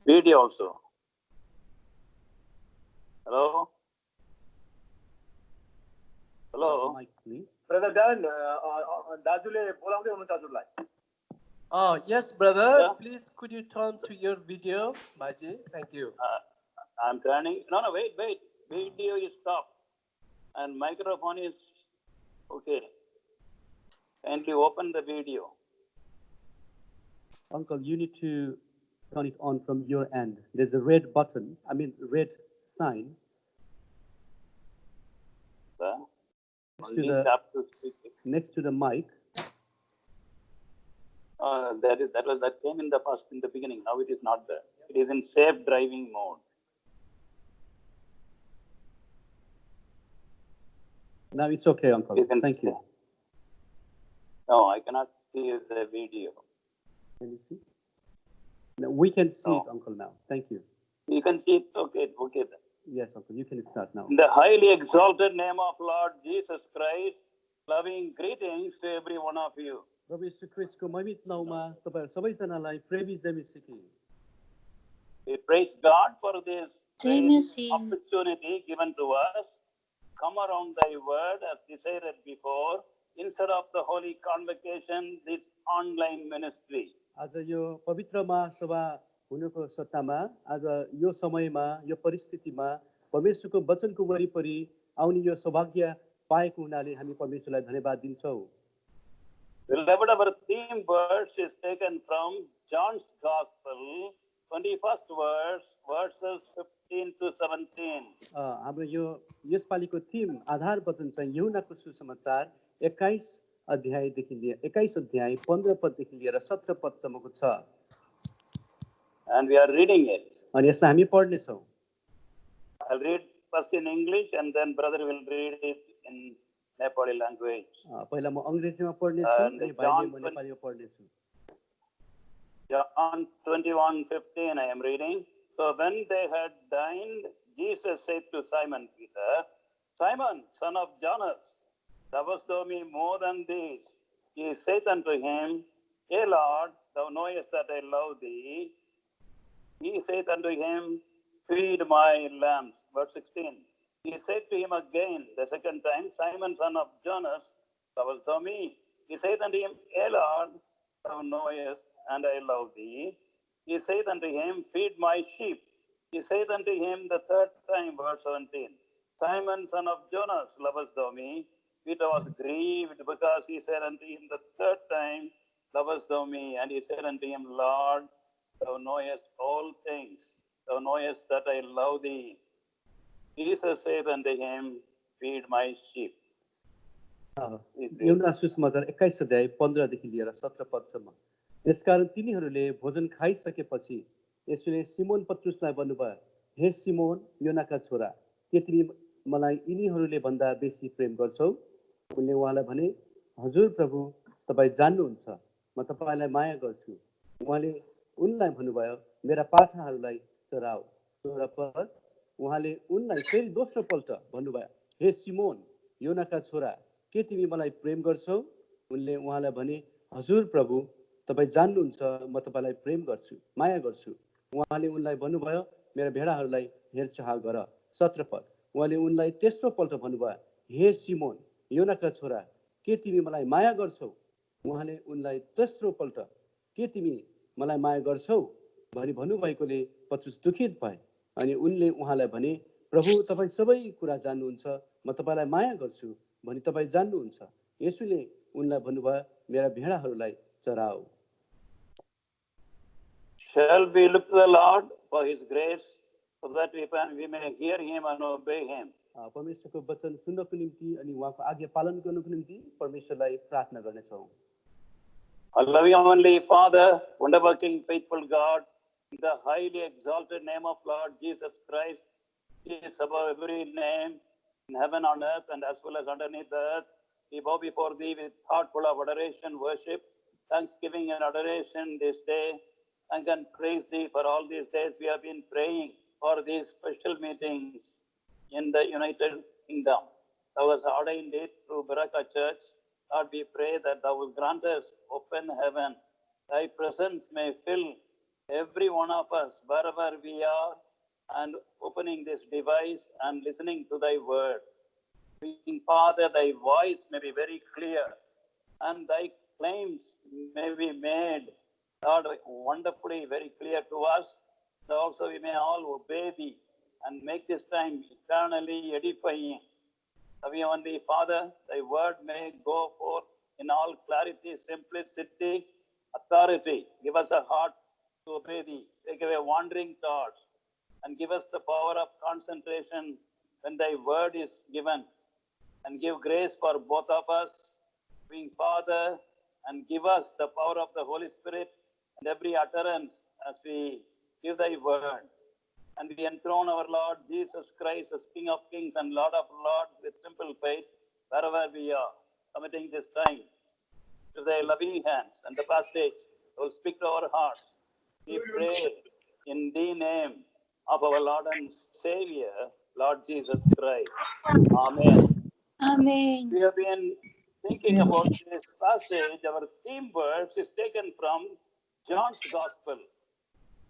Video also. Hello? Hello? Mic, please. Brother Dan, दाजुले बोलाउँदै हुनुहुन्छ हजुरलाई. Yes, brother. Yeah. Please, could you turn to your video, Baji? Thank you. I'm turning. No, wait. Video is stopped. And microphone is okay. Kindly open the video. Uncle, you need to turn it on from your end. There's a red button, red sign. Next to the mic. That came in the beginning. Now it is not there. It is in safe driving mode. Now it's okay, Uncle. Thank you. No, I cannot see the video. Can you see? No, we can see it, Uncle, now. Thank you. You can see it? Okay then. Yes, Uncle, you can start now. In the highly exalted name of Lord Jesus Christ, loving greetings to every one of you. प्रभु यीशु ख्रीष्टको महिमित नाउँमा तपाईहरु सबैजनालाई प्रेमी जय मसीह. We praise God for this opportunity given to us. Come around thy word as decided before, instead of the holy convocation, this online ministry. आज यो पवित्र महासभा हुनुको सट्टामा आज यो समयमा यो परिस्थितिमा परमेश्वरको वचनको वरिपरि आउने यो सौभाग्य पाएको हुनाले हामी परमेश्वरलाई धन्यवाद दिन्छौँ. Beloved, our theme verse is taken from John's Gospel, 21st verse, verses 15 to 17. हाम्रो यो यसपालिको थीम आधार वचन चाहिँ यूहन्नाको सुसमाचार 21 अध्यायदेखि लिएर 21 अध्याय 15 पददेखि लिएर 17 पदसम्मको छ. And we are reading it. अनि यसलाई हामी पढ्ने छौं. I'll read first in English and then brother will read it in Nepali language. पहिला म अंग्रेजीमा पढ्ने छु अनि भाइले म नेपालीमा पढ्ने छु. John 21:15 I am reading. So when they had dined, Jesus said to Simon Peter, Simon, son of Jonas, lovest thou me more than these? He said unto him, Yea, Lord, thou knowest that I love thee. He said unto him, Feed my lambs. Verse 16. He said to him again the second time, Simon, son of Jonas, lovest thou me? He said unto him, Yea, Lord, thou knowest, and I love thee. He said unto him, Feed my sheep. He said unto him the third time, verse 17, Simon, son of Jonas, lovest thou me? Peter was grieved because he said unto him the third time, Lovest thou me? And he said unto him, Lord, thou knowest all things. Thou knowest that I love thee. Jesus said unto him, Feed my sheep. यूहन्ना सुसमाचार 21 अध्याय 15 देखि लिएर 17 पदसम्म. यसकारण तिनीहरूले भोजन खाइसकेपछि यसुले Simon पत्रुसलाई भन्नुभयो, हे सिमोन योनाका छोरा, के तिमी मलाई यिनीहरूले भन्दा बेसी प्रेम गर्छौ? उनले उहाँलाई भने, हजुर प्रभु, तपाईँ जान्नुहुन्छ, म तपाईलाई माया गर्छु. उहाँले उनलाई भन्नुभयो, मेरा पाठाहरूलाई चराऊ. 16 पद. उहाँले उनलाई फेरि दोस्रो पल्ट भन्नुभयो, हे सिमोन योनाका छोरा, के तिमी मलाई प्रेम गर्छौ? उनले उहाँलाई भने, हजुर प्रभु, तपाईँ जान्नुहुन्छ, म तपाईलाई प्रेम गर्छु, माया गर्छु. उहाँले उनलाई भन्नुभयो, मेरा भेडाहरूलाई हेरचाह गर. 17 पद. उहाँले उनलाई तेस्रो पल्ट भन्नुभयो, हे सिमोन योनाका छोरा, के तिमी मलाई माया गर्छौ? उहाँले उनलाई तेस्रो पल्ट, के तिमी मलाई माया गर्छौ भनी भन्नुभएकोले पत्रुस दुखित भए. अनि उनले उहाँलाई भने, प्रभु, तपाईँ सबै कुरा जान्नुहुन्छ, म तपाईलाई माया गर्छु भनी तपाईँ जान्नुहुन्छ. यसुले उनलाई भन्नुभयो, मेरा भेडाहरूलाई चराऊ. Shall we look to the Lord for his grace so that we may hear him and obey him? परमेश्वरको वचन सुन्नको निम्ति अनि उहाँको आज्ञा पालन गर्नको निम्ति परमेश्वरलाई प्रार्थना गर्नेछौँ. Loving Heavenly Father, wonderful King, faithful God, in the highly exalted name of Lord Jesus Christ, He is above every name in heaven, on earth, and as well as underneath the earth. We bow before Thee with heart full of adoration, worship, thanksgiving, and adoration this day. Thank and praise Thee for all these days we have been praying for these special meetings in the United Kingdom. Thou hast ordained it through Baraka Church. Lord, we pray that Thou will grant us open heaven. Thy presence may fill every one of us, wherever we are, and opening this device and listening to thy word. Being Father, thy voice may be very clear, and thy claims may be made, Lord, wonderfully very clear to us. And also we may all obey thee and make this time eternally edifying. Heavenly Father, thy word may go forth in all clarity, simplicity, authority. Give us a heart to obey thee. Take away wandering thoughts and give us the power of concentration when thy word is given. And give grace for both of us, being Father, and give us the power of the Holy Spirit and every utterance as we give thy word. And we enthrone our Lord Jesus Christ as King of Kings and Lord of Lords with simple faith wherever we are, committing this time to thy loving hands and the passage will speak to our hearts. We pray in the name of our Lord and Savior, Lord Jesus Christ. Amen. Amen. We have been thinking about this passage. Our theme verse is taken from John's Gospel.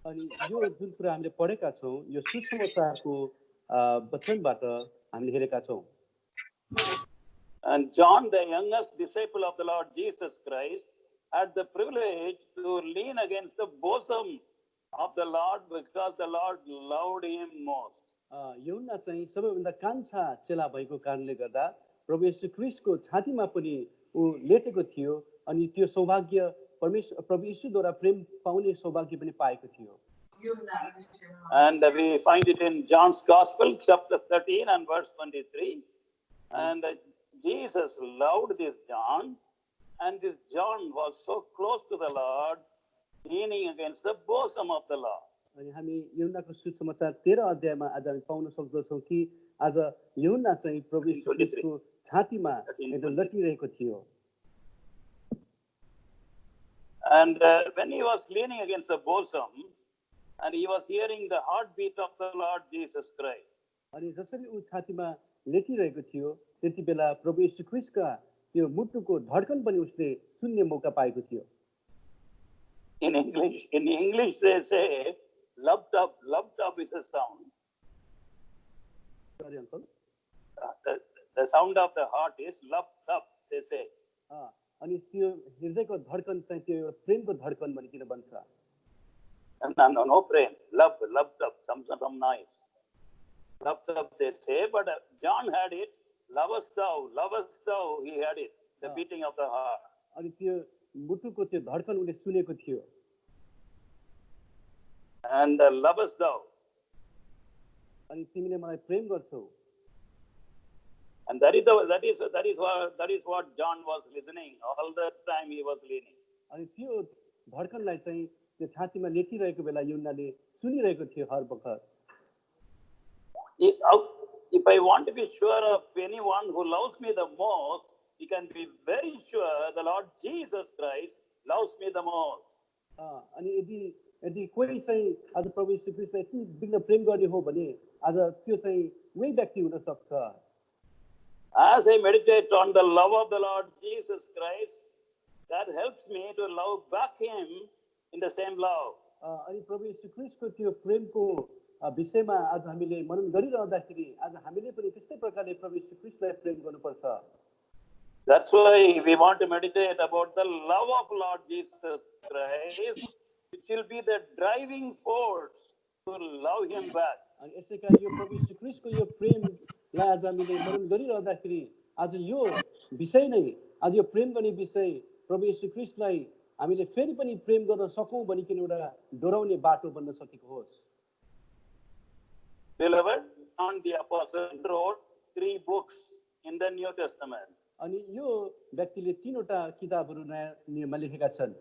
अनि यो जुन कुरा हामीले पढेका छौँ यो सुसमाचारको वचनबाट हामीले हेरेका छौँ And John, the youngest disciple of the Lord Jesus Christ, had the privilege to lean against the bosom of the Lord because the Lord loved him most. यूहन्ना चाहिँ सबैभन्दा कान्छा चेला भएको कारणले गर्दा प्रभु येशू ख्रीष्टको छातीमा पनि ऊ लेटेको थियो अनि त्यो सौभाग्य प्रभु येशूद्वारा प्रेम पाउने सौभाग्य पनि पाएको थियो And we find it in John's Gospel, chapter 13 and verse 23. And Jesus loved this John, and this John was so close to the Lord, leaning against the bosom of the Lord. अनि हामी यूहन्नाको सुसमाचार 13 अध्यायमा आज हामी पाउन सक्दछौँ कि आज यूहन्ना चाहिँ प्रभु येशू ख्रीष्टको छातीमा एकदम लटिरहेको थियो And when he was leaning against the bosom, and he was hearing the heartbeat of the Lord Jesus Christ. अनि जसरी ऊ छातीमा लेटिरहेको थियो त्यति बेला प्रभु येशू ख्रीष्टका त्यो मुटुको धड्कन पनि उसले सुन्ने मौका पाएको थियो In English they say, loved up is a sound. Sorry, uncle. The sound of the heart is loved up, they say. अनि त्यो हृदयको धड्कन चाहिँ त्यो एउटा प्रेमको धड्कन भनिकिन बन्छ No prem, loved up, some nice. Loved up they say, but John had it, lovest thou, he had it, the beating of the heart. अनि त्यो मुटुको त्यो धड्कन उले सुनेको थियो And lovest thou. अनि तिमीले मलाई प्रेम गर्छौ And that is what John was listening all the time he was leaning. अनि त्यो धड्कनलाई चाहिँ त्यो छातीमा लेटिरहेको बेला यूहन्नाले सुनिरहेको थियो हर वखत If I want to be sure of anyone who loves me the most, you can be very sure the Lord Jesus Christ loves me the most. अनि यदि कोही चाहिँ आज प्रभु येशू ख्रीष्टलाई यति बिग्न प्रेम गर्ने हो भने आज त्यो चाहिँ उही व्यक्ति हुन सक्छ As I meditate on the love of the Lord Jesus Christ, that helps me to love back him in the same love. अनि प्रभु येशू ख्रीष्टको त्यो प्रेमको विषयमा आज हामीले मनन गरिरहँदाखेरि आज हामीले पनि त्यस्तै प्रकारले प्रभु येशू ख्रीष्टलाई प्रेम गर्नुपर्छ That's why we want to meditate about the love of Lord Jesus Christ, which will be the driving force to love him back. अनि यसै कारण यो प्रभु येशू ख्रीष्टको यो प्रेमलाई आज हामीले मनन गरिरहँदाखेरि आज यो विषय नै आज यो प्रेम गर्ने विषय प्रभु येशू ख्रीष्टलाई हामीले फेरि पनि प्रेम गर्न सकौं भनिकिन एउटा दोहोऱ्याउने बाटो बन्न सकेको होस् Beloved, John the Apostle wrote 3 books in the New Testament. अनि यो व्यक्तिले 3वटा किताबहरू नयाँ नियममा लेखेका छन्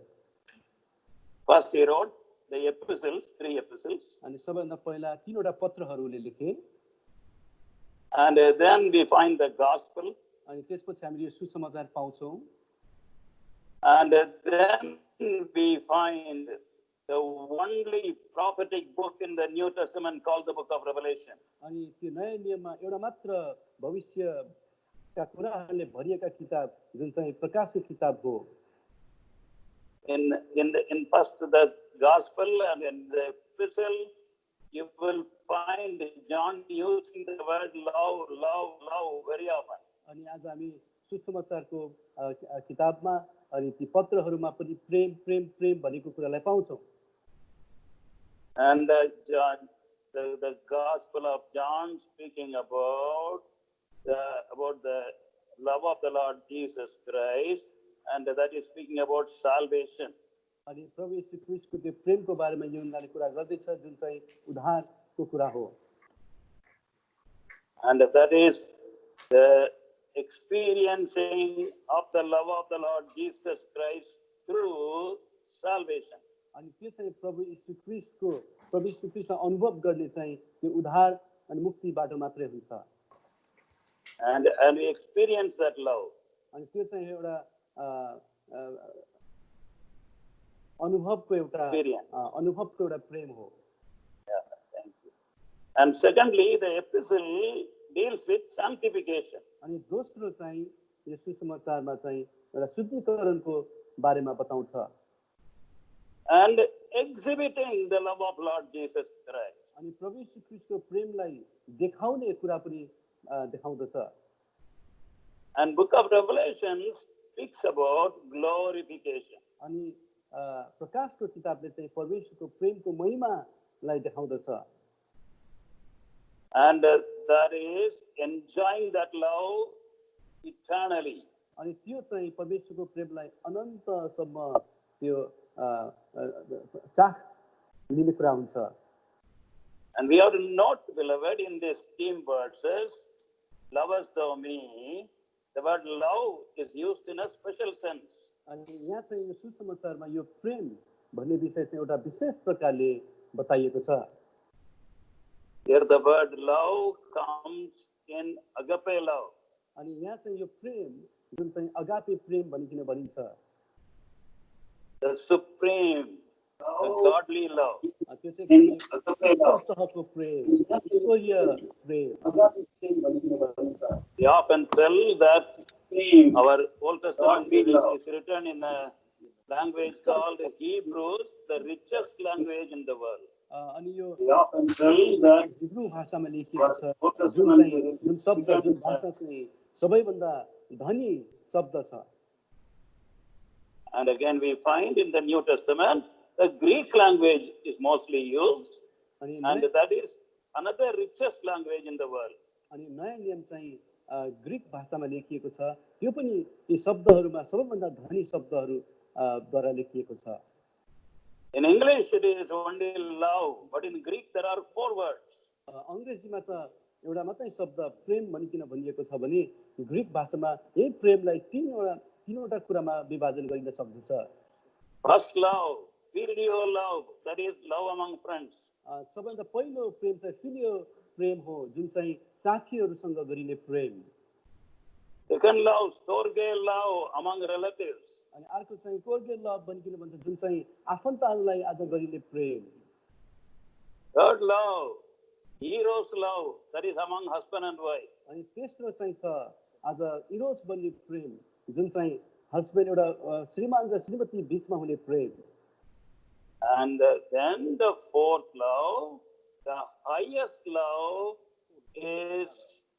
First he wrote the epistles, 3 epistles. अनि सबैभन्दा पहिला 3वटा पत्रहरूले लेखे And then we find the gospel. अनि त्यसपछि हामीले यो सुसमाचार पाउँछौँ And then we find the only prophetic book in the New Testament called the book of Revelation. अनि त्यो नयाँ नियममा एउटा मात्र भविष्यका कुराहरूले भरिएका किताब जुन चाहिँ प्रकाशको किताब हो In first the gospel and in the epistle, you will find John using the word love, love, love very often. अनि आज हामी सुसमाचारको किताबमा अनि ती पत्रहरूमा पनि प्रेम प्रेम प्रेम भनेको कुरालाई पाउँछौँ। And the Gospel of John speaking about the love of the Lord Jesus Christ, and that is speaking about salvation. अनि प्रभु यीशु ख्रीष्टको त्यो प्रेमको बारेमा यूहन्नाले कुरा गर्दैछ जुन चाहिँ उद्धारको कुरा हो। And that is the experiencing of the love of the Lord Jesus Christ through salvation. अनि त्यो चाहिँ प्रभु यीशु ख्रीष्टलाई अनुभव गर्ने चाहिँ त्यो उद्धार अनि मुक्तिबाट मात्रै हुन्छ। And we experience that love. अनि त्यो चाहिँ एउटा अनुभवको एउटा प्रेम हो। Yeah, thank you. And secondly, the epistle deals with sanctification. अनि दोस्रो चाहिँ यो सुसमाचारमा चाहिँ एउटा शुद्धिकरणको बारेमा बताउँछ। And exhibiting the love of Lord Jesus Christ. अनि प्रभु यीशु ख्रीष्टको प्रेमलाई देखाउने कुरा पनि देखाउँदछ। And book of Revelation speaks about glorification. अनि प्रकाशको किताबले चाहिँ परमेश्वरको प्रेमको महिमालाई देखाउँदछ। And that is enjoying that love eternally. अनि त्यो चाहिँ परमेश्वरको प्रेमलाई अनन्तसम्म त्यो चाख लिने कुरा हुन्छ। And we have to note, beloved, in these theme verses, lovest thou me, the word love is used in a special sense. अनि यहाँ चाहिँ यो सुसमाचारमा यो प्रेम भन्ने विषय चाहिँ एउटा विशेष प्रकारले बताइएको छ। Here the word love comes in agape love. अनि यहाँ चाहिँ यो प्रेम जुन चाहिँ अगापे प्रेम भनिकिन भनिन्छ। The supreme, the godly love. त्यो चाहिँ तहको प्रेम, ईश्वरीय प्रेम। We often tell that our Old Testament is written in a language called Hebrews, the richest language in the world. अनि यो We often tell that Hebrew भाषामा लेखिएको छ जुन शब्द जुन भाषा चाहिँ सबैभन्दा धनी शब्द छ। And again we find in the New Testament the Greek language is mostly used, and that is another richest language in the world. अनि नयाँ नियम चाहिँ ग्रीक भाषामा लेखिएको छ, त्यो पनि यी शब्दहरूमा सबैभन्दा धनी शब्दहरू द्वारा लेखिएको छ। In English it is only love, but in Greek there are 4 words. अङ्ग्रेजीमा त एउटा मात्रै शब्द प्रेम भनिकिन भनिएको छ भने ग्रीक भाषामा यही प्रेमलाई तीनवटा कुरामा विभाजन गरिन सक्दछ। First love, filial love, that is love among friends. सबैभन्दा पहिलो प्रेम चाहिँ फिलियो प्रेम हो जुन चाहिँ साथीहरूसँग गरिने प्रेम। Second love, storge love among relatives. अनि अर्को चाहिँ कोर्गे लभ भनिकिन भन्छ जुन चाहिँ आफन्तहरूलाई आज गरिने प्रेम। Third love, eros love, that is among husband and wife. अनि तेस्रो चाहिँ छ आज इरोस भन्ने प्रेम जुन चाहिँ हस्बेन्ड एउटा श्रीमान र श्रीमती बीचमा हुने प्रेम। And then the fourth love, the highest love is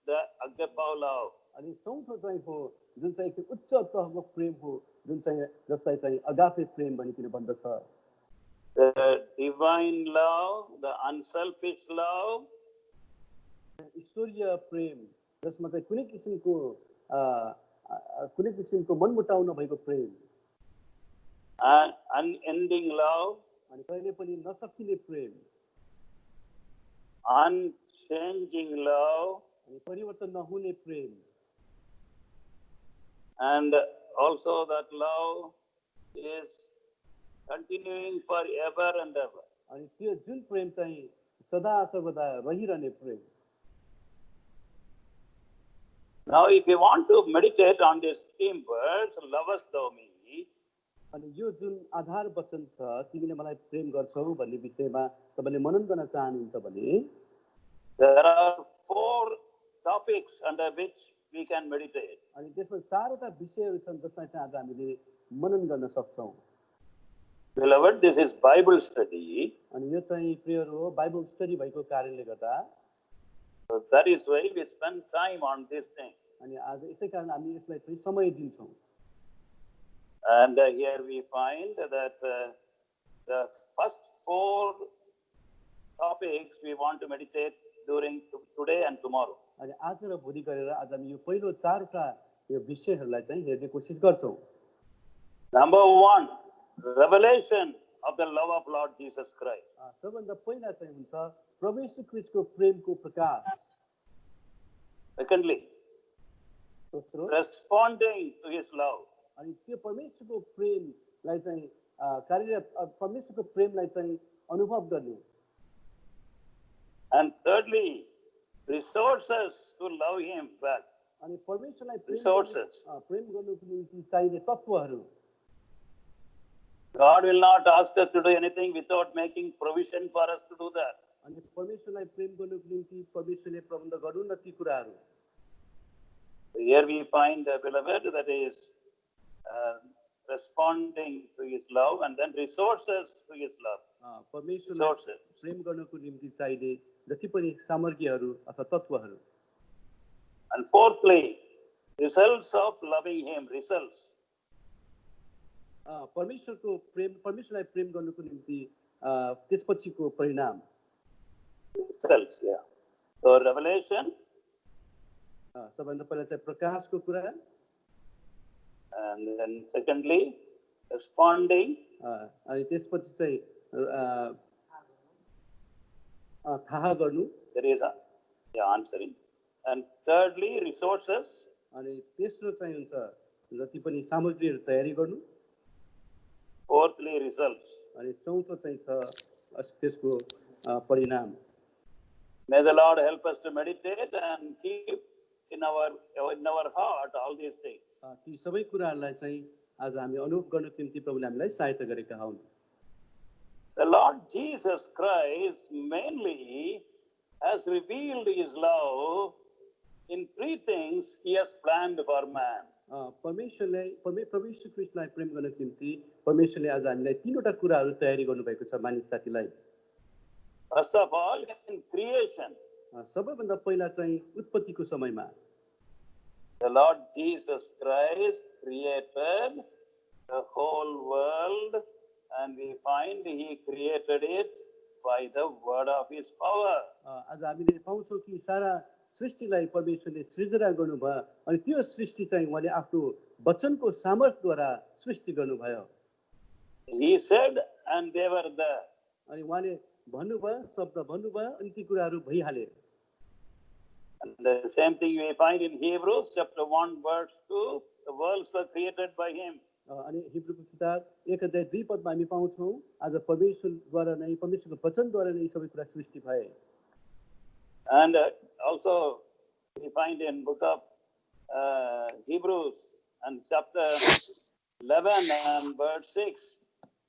the agape love. अनि चौथो चाहिँ हो जुन चाहिँ उच्च तहको प्रेम हो जुन चाहिँ जसलाई चाहिँ अगापे प्रेम भनिकिन भन्दछ। The divine love, the unselfish love, ईश्वरीय प्रेम जसमा चाहिँ कुनै किसिमको मनमुटाउ नभएको प्रेम। and unending love, अनि कहिले पनि नसकिने प्रेम। unchanging love, अनि परिवर्तन नहुने प्रेम। and also that love is continuing forever and ever. अनि त्यो जुन प्रेम चाहिँ सदा सर्वदा रहिरहने प्रेम। Now if you want to meditate on this theme verse, lovest thou me, अनि यो जुन आधार वचन छ तिमीले मलाई प्रेम गर्छौ भन्ने विषयमा तपाईले मनन गर्न चाहनुहुन्छ भने there are 4 topics under which we can meditate. अनि त्यसमा 4वटा विषयहरू छन् जसलाई चाहिँ आज हामीले मनन गर्न सक्छौं। Beloved, this is Bible study. अनि यो चाहिँ प्रियहरू बाइबल स्टडी भएको कारणले गर्दा So that is why we spend time on this thing. अनि आज यसै कारण हामी यसलाई चाहिँ समय दिन्छौँ And here we find that the first four topics we want to meditate during today and tomorrow. अनि आज र भोलि गरेर आज हामी यो पहिलो चारवटा यो विषयहरूलाई चाहिँ हेर्ने कोसिस गर्छौँ Number one, revelation of the love of Lord Jesus Christ. सबभन्दा पहिला चाहिँ हुन्छ प्रभु येशू ख्रीष्टको प्रेमको प्रकाश Secondly, दोस्रो responding to his love. अनि त्यो परमेश्वरको प्रेमलाई चाहिँ परमेश्वरको प्रेमलाई चाहिँ अनुभव गर्ने And thirdly, resources to love him back. अनि परमेश्वरलाई Resources. प्रेम गर्नुको निम्ति चाहिने तत्त्वहरू God will not ask us to do anything without making provision for us to do that. अनि परमेश्वरलाई प्रेम गर्नुको निम्ति परमेश्वरले प्रबन्ध गर्नु न ती कुराहरू Here we find, beloved, that is responding to his love and then resources to his love. परमेश्वरलाई Resources. प्रेम गर्नुको निम्ति चाहिने जति पनि सामग्रीहरू अथवा तत्त्वहरू And fourthly, results of loving him. Results. परमेश्वरलाई प्रेम गर्नुको निम्ति त्यसपछिको परिणाम Results, yeah. So revelation, सबभन्दा पहिला चाहिँ प्रकाशको कुरा and then secondly, responding, अनि त्यसपछि चाहिँ थाहा गर्नु there is answering. And thirdly, resources, अनि तेस्रो चाहिँ हुन्छ जति पनि सामग्रीहरू तयारी गर्नु fourthly, results. अनि चौथो चाहिँ छ त्यसको परिणाम May the Lord help us to meditate and keep in our heart all these things. ती सबै कुराहरूलाई चाहिँ आज हामी अनुभव गर्नुको निम्ति प्रभुले हामीलाई सहायता गरेका हुन् The Lord Jesus Christ mainly has revealed his love in three things he has planned for man. परमेश्वर ख्रीष्टलाई प्रेम गर्नको निम्ति परमेश्वरले आज हामीलाई तीनवटा कुराहरू तयारी गर्नुभएको छ मानिस जातिलाई First of all, in creation, सबैभन्दा पहिला चाहिँ उत्पत्तिको समयमा the Lord Jesus Christ created the whole world, and we find he created it by the word of his power. आज हामीले पाउँछौँ कि सारा सृष्टिलाई परमेश्वरले सृजना गर्नुभयो अनि त्यो सृष्टि चाहिँ उहाँले आफ्नो वचनको सामर्थ्यद्वारा सृष्टि गर्नुभयो He said, and they were there. अनि उहाँले भन्नुभयो शब्द भन्नुभयो अनि ती कुराहरू भइहाले And the same thing we find in Hebrews chapter 1 verse 2, the worlds were created by him. अनि हिब्रूको किताब 1:2 पदमा हामी पाउँछौँ आज परमेश्वरद्वारा नै परमेश्वरको वचनद्वारा नै सबै कुरा सृष्टि भए And also we find in book of Hebrews and chapter 11 and verse 6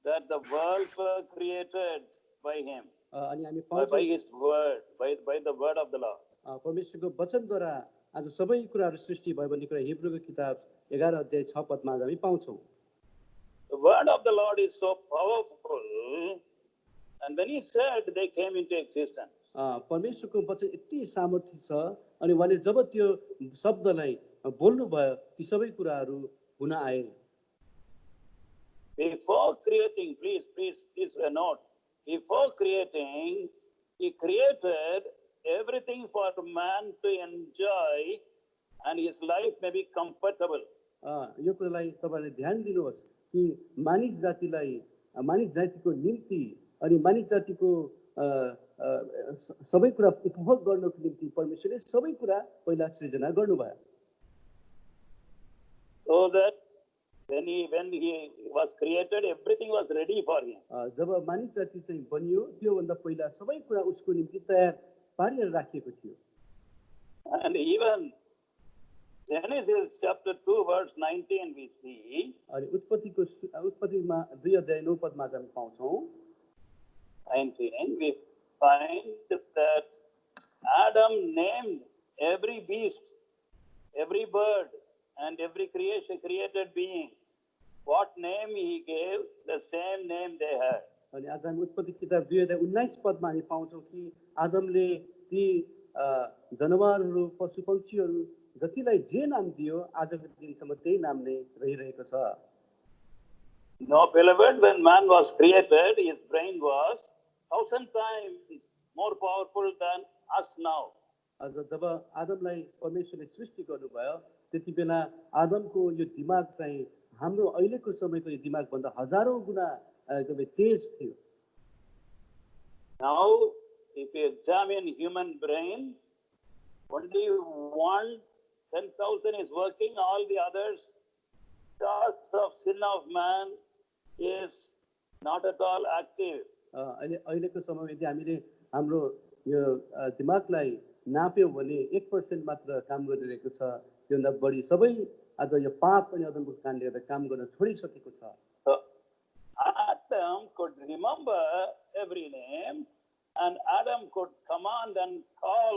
that the worlds were created by him, अनि हामी by पाउँछौँ his word, by the word of the Lord. परमेश्वरको वचनद्वारा आज सबै कुराहरू सृष्टि भयो भन्ने कुरा हिब्रूको किताब 11:6 पदमा आज हामी पाउँछौँ The word of the Lord is so powerful, and when he said, they came into existence. परमेश्वरको वचन यति सामर्थ्य छ अनि उहाँले जब त्यो शब्दलाई बोल्नुभयो ती सबै कुराहरू हुन आए Before creating, please note, before creating, he created everything for man to enjoy, and his life may be comfortable. यो कुरालाई तपाईँले ध्यान दिनुहोस् कि मानिस जातिको निम्ति अनि मानिस जातिको सबै कुरा उपभोग गर्नको निम्ति परमेश्वरले सबै कुरा पहिला सृजना गर्नुभयो So that when he was created, everything was ready for him. जब मानिस जाति चाहिँ बनियो त्योभन्दा पहिला सबै कुरा उसको निम्ति तयार पारेर राखिएको थियो And even Genesis chapter 2 verse 19 we see, अनि उत्पत्तिमा 2:9 पदमा हामी पाउँछौँ 19, we find that Adam named every beast, every bird, and every created being what name he gave, the same name they had. अनि आज हामी उत्पत्ति किताब 2019 पदमा हामी पाउँछौँ कि आदमले ती जनावरहरू पशु पक्षीहरू जतिलाई जे नाम दियो आजको दिनसम्म त्यही नाम नै रहिरहेको छ। No, beloved, when man was created, his brain was 1,000 times more powerful than us now. आज जब आदमलाई परमेश्वरले सृष्टि गर्नुभयो त्यति बेला आदमको यो दिमाग चाहिँ हाम्रो अहिलेको समयको यो दिमागभन्दा हजारौँ गुणा एकदमै तेज थियो। Now, if you examine human brain, only 10,000 is working, all the others, cause of sin of man is not at all active. अहिलेको समयमा यदि हामीले हाम्रो यो दिमागलाई नाप्यौँ भने 1% मात्र काम गरिरहेको छ। त्योभन्दा बढी सबै आज यो पाप अनि अदमको कारणले गर्दा काम गर्न छोडिसकेको छ। So, Adam could remember every name, and Adam could command and call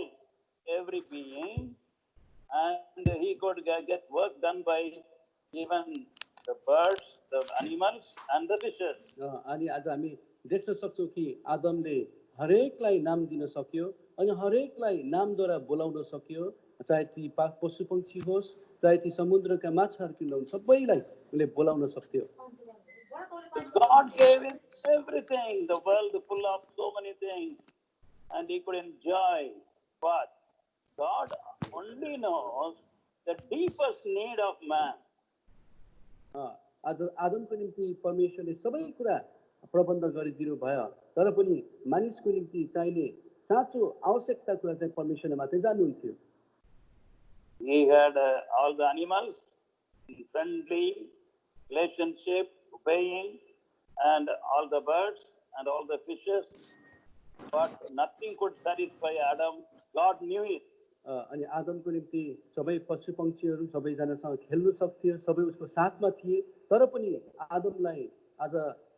every being, and he could get work done by even the birds, the animals, and the fishes. अनि आज हामी देख्न सक्छौँ कि आदमले हरेकलाई नाम दिन सक्यो अनि हरेकलाई नामद्वारा बोलाउन सक्यो, चाहे ती पशु पक्षी होस् चाहे ती समुद्रका माछाहरू किन होस् सबैलाई उसले बोलाउन सक्थ्यो। God gave him everything, the world full of so many things, and he could enjoy. But God only knows the deepest need of man. आज आदमको निम्ति परमेश्वरले सबै कुरा प्रबन्ध गरिदिनु भयो, तर पनि मानिसको निम्ति चाहिने साँचो आवश्यकता कुरा चाहिँ परमेश्वरले मात्रै जान्नुहुन्थ्यो। He had all the animals in friendly relationship, obeying, and all the birds and all the fishes, but nothing could satisfy Adam. God knew it. अनि आदमको निम्ति सबै पशु पक्षीहरू सबैजनासँग खेल्न सक्थ्यो, सबै उसको साथमा थिए, तर पनि आदमलाई आज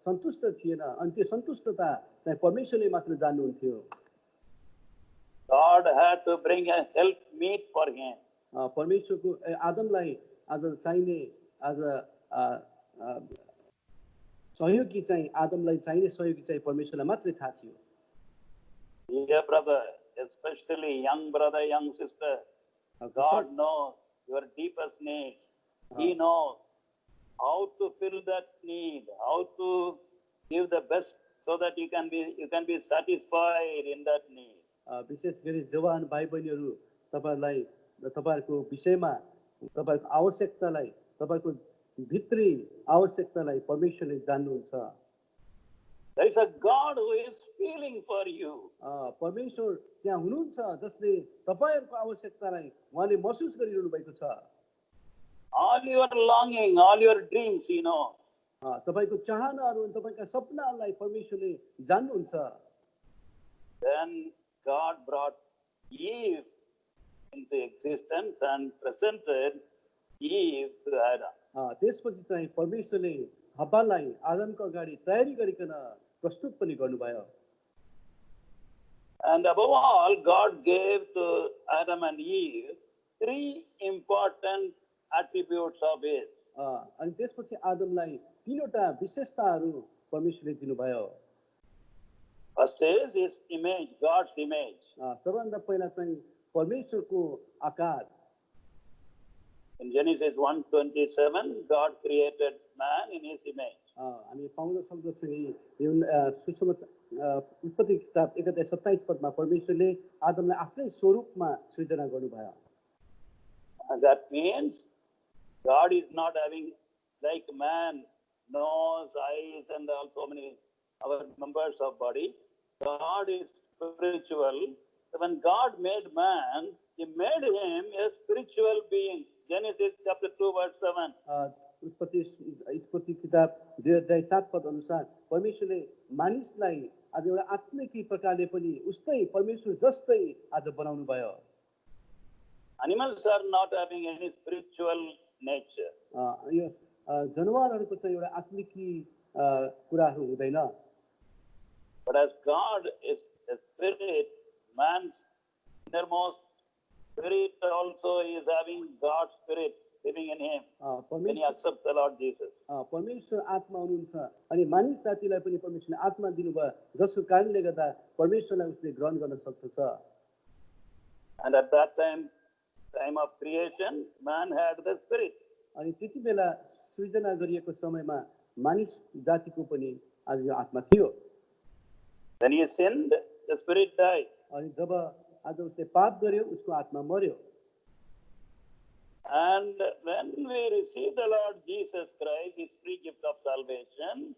सन्तुष्ट थिएन। अनि त्यो सन्तुष्टता चाहिँ परमेश्वरले मात्र जान्नुहुन्थ्यो। God had to bring a help meet for him. परमेश्वरको आदमलाई आज चाहिने आज सहयोगी चाहिँ आदमलाई चाहिने सहयोगी चाहिँ परमेश्वरलाई मात्रै थाहा थियो। Dear brother, especially young brother, young sister, God knows your deepest needs. He knows how to fill that need, how to give the best so that you can be satisfied in that need. विशेष गरी जवान भाइ बहिनीहरू तपाईहरुलाई तपाईहरुको विषयमा तपाईहरुको आवश्यकतालाई तपाईहरुको भित्री आवश्यकतालाई परमेश्वरले जान्नुहुन्छ। There is a God who is feeling for you. परमेश्वर त्यहाँ हुनुहुन्छ जसले तपाईहरुको आवश्यकतालाई उहाँले महसुस गरिरहनु भएको छ। All your longing, all your dreams, you know. तपाईको चाहनाहरू अनि तपाईका सपनाहरूलाई परमेश्वरले जान्नुहुन्छ। Then God brought Eve into existence and presented Eve to Adam. त्यसपछि चाहिँ परमेश्वरले हब्बालाई आदमको अगाडि तयारी गरिकन प्रस्तुत पनि गर्नुभयो। And above all, God gave to Adam and Eve 3 important attributes of His. अनि त्यसपछि आदमलाई 3वटा विशेषताहरू परमेश्वरले दिनुभयो। First is His image, God's image. सबभन्दा पहिला चाहिँ परमेश्वरको आकार। In Genesis 1:27, God created man in His image. हामी पाउन सक्दछौँ उत्पत्ति किताब 1:27 पदमा परमेश्वरले आदमलाई आफ्नै स्वरूपमा सृजना गर्नुभयो। That means God is not having like man nose, eyes, and also many our members of body. God is spiritual. So when God made man, He made him a spiritual being. Genesis chapter 2:7. उत्पत्ति किताब 2:7 पद अनुसार परमेश्वरले मानिसलाई आज एउटा आत्मिक प्रकारले पनि उस्तै परमेश्वर जस्तै आज बनाउनु भयो। Animals are not having any spiritual nature. यो जनावरहरूको चाहिँ एउटा आत्मिक कुराहरू हुँदैन। But as God is a spirit, man's innermost spirit also is having God's spirit. living in him when he परमेश्वर accepts the Lord Jesus. परमेश्वर आत्मा हुनुहुन्छ अनि मानिस जातिलाई पनि परमेश्वरले आत्मा दिनुभयो जसको कारणले गर्दा परमेश्वरलाई उसले ग्रहण गर्न सक्दछ। And at that time of creation, man had the Spirit. अनि त्यति बेला सृजना गरिएको समयमा मानिस जातिको पनि आज यो आत्मा थियो। When he sinned, the Spirit died. अनि जब आज उसले पाप गर्यो उसको आत्मा मर्यो। And when we receive the Lord Jesus Christ, his free gift of salvation,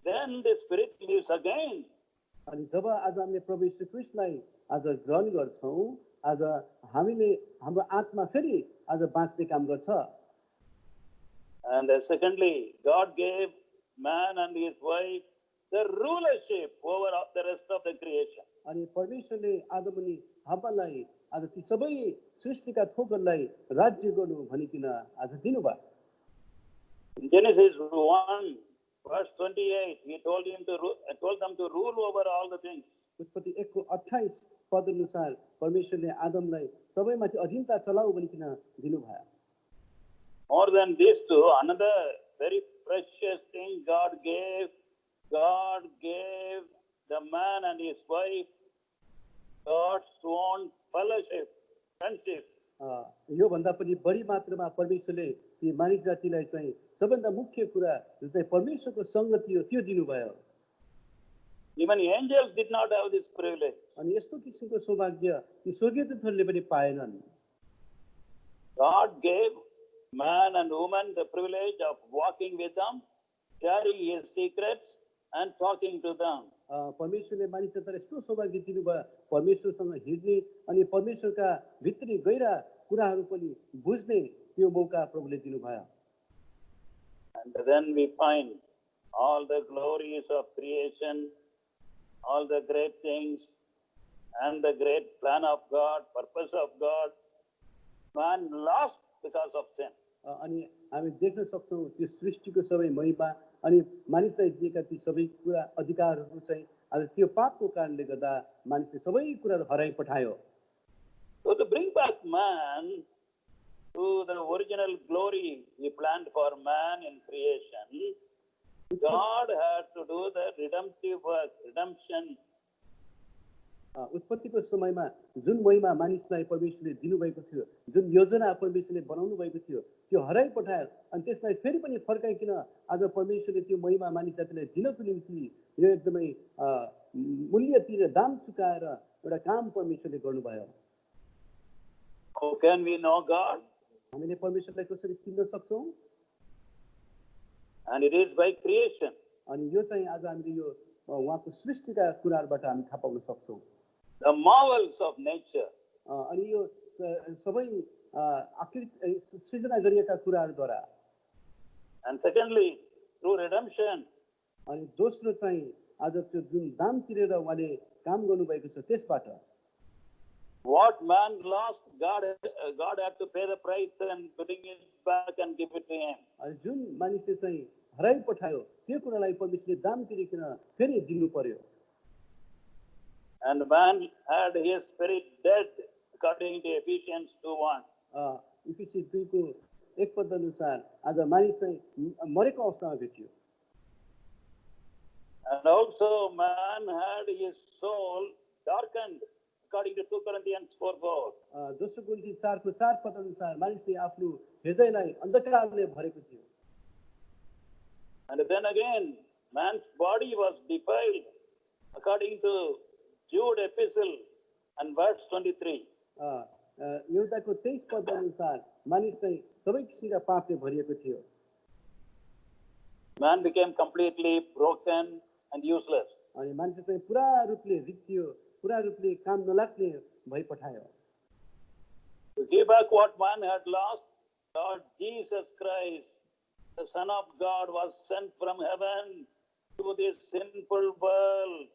then the Spirit lives again. अनि जब आज हामीले प्रभु यीशु ख्रीष्टलाई आज ग्रहण गर्छौँ आज हामीले हाम्रो आत्मा फेरि आज बाँच्ने काम गर्छ। And secondly, God gave man and his wife the rulership over the rest of the creation. अनि परमेश्वरले आदम अनि हव्वालाई आज ती सबै सृष्टिका थोकहरूलाई राज्य गर्नु भनिकन आज दिनुभयो। In Genesis 1, verse 28, he told them to rule over all the things. उत्पत्ति 1:28 पद अनुसार परमेश्वरले आदमलाई सबैमाथि अधीनता चलाऊ भनिकन दिनुभयो। More than these two, another very precious thing God gave the man and his wife God's own fellowship, friendship. यो भन्दा पनि बढी मात्रामा परमेश्वरले ती मानिस जातिलाई चाहिँ सबैभन्दा मुख्य कुरा जो चाहिँ परमेश्वरको सङ्गति हो त्यो दिनुभयो। Even angels did not have this privilege. अनि यस्तो किसिमको सौभाग्य ती स्वर्गीय दूतहरूले पनि पाएनन्। God gave man and woman the privilege of walking with them, sharing his secrets and talking to them. परमेश्वरले मानिसहरूलाई यस्तो सौभाग्य दिनुभयो परमेश्वरसँग हिँड्ने अनि परमेश्वरका भित्री गहिरा कुराहरू पनि बुझ्ने त्यो मौका प्रभुले दिनुभयो। And then we find all the glories of creation, all the great things and the great plan of God, purpose of God, man lost because of sin. अनि हामी देख्न सक्छौँ त्यो सृष्टिको सबै महिमा अनि मानिसलाई दिएका ती सबै कुरा अधिकारहरू चाहिँ आज त्यो पापको कारणले गर्दा मानिसले सबै कुराहरू हराइपठायो। So to bring back man to the original glory he planned for man in creation, God had to do the redemptive work, redemption. उत्पत्तिको समयमा जुन महिमा मानिसलाई परमेश्वरले दिनुभएको थियो जुन योजना परमेश्वरले बनाउनु भएको थियो त्यो हराइपठायो अनि त्यसलाई फेरि पनि फर्काइकन आज परमेश्वरले त्यो महिमा मानिस जातिलाई दिनको निम्ति यो एकदमै मूल्य तिरेर दाम चुकाएर एउटा काम परमेश्वरले गर्नुभयो। How can we know God? हामीले परमेश्वरलाई कसरी चिन्न सक्छौँ? And it is by creation. अनि यो चाहिँ आज हामीले यो उहाँको सृष्टिका कुराहरूबाट हामी थाहा पाउन सक्छौँ। The marvels of nature. अनि यो सबै सृजना गरिएका कुराहरूद्वारा। And secondly, through redemption. अनि दोस्रो चाहिँ आज त्यो जुन दाम तिरेर उहाँले काम गर्नुभएको छ त्यसबाट What man lost, God had to pay the price and bring it back and give it to him. अनि जुन मानिसले चाहिँ हराइपठायो त्यो कुरालाई परमेश्वरले दाम तिरिकन फेरि दिनु पर्यो। And man had his spirit dead according to Ephesians 2:1. इफिसी 2 को 1 पद अनुसार आज मानिस चाहिँ मरेको अवस्थामा भेटियो। And also man had his soul darkened according to 2 Corinthians 4:4. दोस्रो कोरिन्थी 4 को 4 पद अनुसार मानिसले आफ्नो हृदयलाई अन्धकारले भरेको थियो। And then again, man's body was defiled according to Jude epistle and verse 23. एउटाको 23 पद अनुसार मानिस चाहिँ सबै किसिमका पापले भरिएको थियो। Man became completely broken and useless. अनि मान्छे चाहिँ पुरा रूपले रित्तियो पुरा रूपले काम नलाग्ने भइपठायो। To give back what man had lost, Lord Jesus Christ, the Son of God, was sent from heaven to this sinful world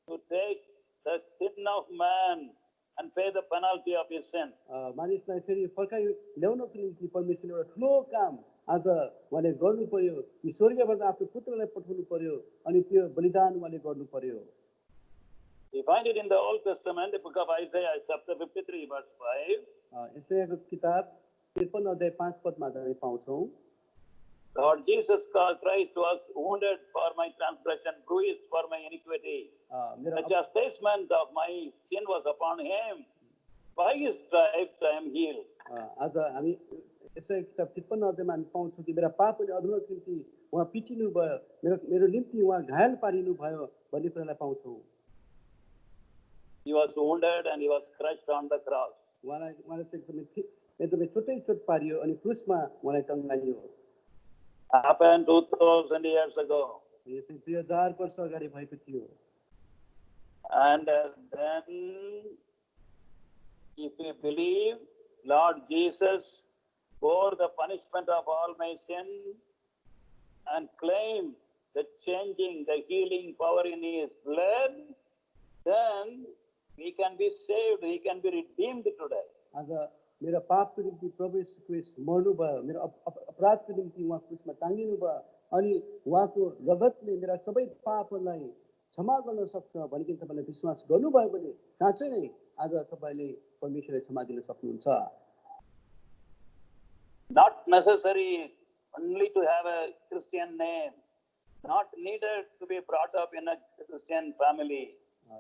to take the sin of man and pay the penalty of his sin. मानिसलाई फेरि फर्काइ ल्याउनको निम्ति परमेश्वरले एउटा ठुलो काम आज उहाँले गर्नु पर्यो। स्वर्गबाट आफ्नो पुत्रलाई पठाउनु पर्यो अनि त्यो बलिदान उहाँले गर्नु पर्यो। We find it in the Old Testament, the book of Isaiah, chapter 53, verse 5. यशायाको किताब 53 अध्याय 5 पदमा हामी पाउँछौँ Lord Jesus Christ was wounded for my transgression, bruised for my iniquity. मेरो The chastisement of my sin was upon him. By his stripes I am healed. आज हामी यसै किताब 53 अध्यायमा हामी पाउँछौँ कि मेरा पाप अनि अधर्मको निम्ति उहाँ पिटिनु भयो, मेरो मेरो निम्ति उहाँ घायल पारिनु भयो भन्ने कुरालाई पाउँछौँ। He was wounded and he was crushed on the cross. उहाँलाई चाहिँ एकदमै चोटै चोट पारियो अनि क्रुसमा उहाँलाई टङ्गाइयो। Happened 2000 years ago. यो चाहिँ 2000 वर्ष अगाडि भएको थियो। And then if we believe Lord Jesus bore the punishment of all my sin and claim the changing, the healing power in his blood, then we can be saved, we can be redeemed today. आज मेरा पापको निम्ति प्रभु येशू ख्रीष्ट मर्नुभयो, मेरो अपराधको निम्ति उहाँ क्रुसमा टाङ्गिनु भयो अनि उहाँको रगतले मेरा सबै पापहरूलाई क्षमा गर्न सक्छ भनिकन तपाईँले विश्वास गर्नुभयो भने साँच्चै नै आज तपाईँले परमेश्वरले क्षमा दिन सक्नुहुन्छ। Not necessary only to have a Christian name, not needed to be brought up in a Christian family.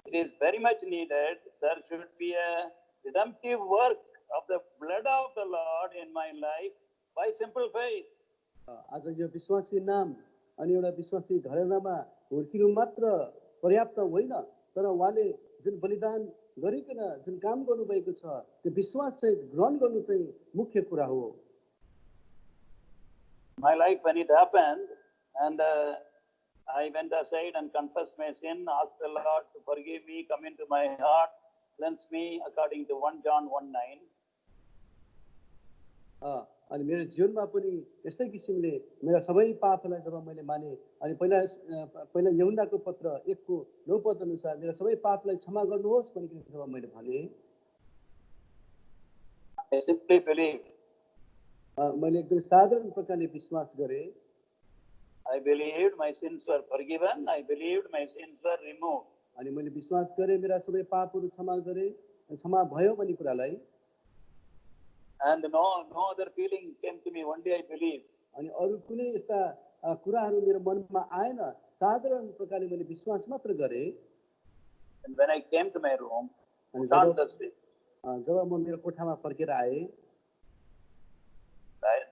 It is very much needed. There should be a redemptive work of the blood of the Lord in my life by simple faith. आज यो विश्वासी नाम अनि एउटा विश्वासी घरानामा हुर्किनु मात्र पर्याप्त होइन, तर उहाँले जुन बलिदान गरिकन जुन काम गर्नुभएको छ त्यो विश्वास चाहिँ ग्रहण गर्नु चाहिँ मुख्य कुरा हो। My life when it happened, and I went aside and confessed my sin, asked the Lord to forgive me, come into my heart, cleanse me according to 1 John 1:9. अनि मेरो जीवनमा पनि यस्तै किसिमले मेरा सबै पापलाई जब मैले माने अनि पहिला यूहन्नाको पत्र 1:9 पद अनुसार मेरा सबै पापलाई क्षमा गर्नुहोस् भनिकन जब मैले भने I simply believed. मैले एकदम साधारण प्रकारले विश्वास गरेँ। I believed my sins were forgiven. I believed my sins were removed. अनि मैले विश्वास गरेँ मेरा सबै पापहरू क्षमा गरेँ, क्षमा भयो भन्ने कुरालाई। And no other feeling came to me. One day I believed. अनि अरू कुनै यस्ता कुराहरू मेरो मनमा आएन, साधारण प्रकारले मैले विश्वास मात्र गरेँ। And when I came to my room, अनि जब म मेरो कोठामा फर्केर आएँ,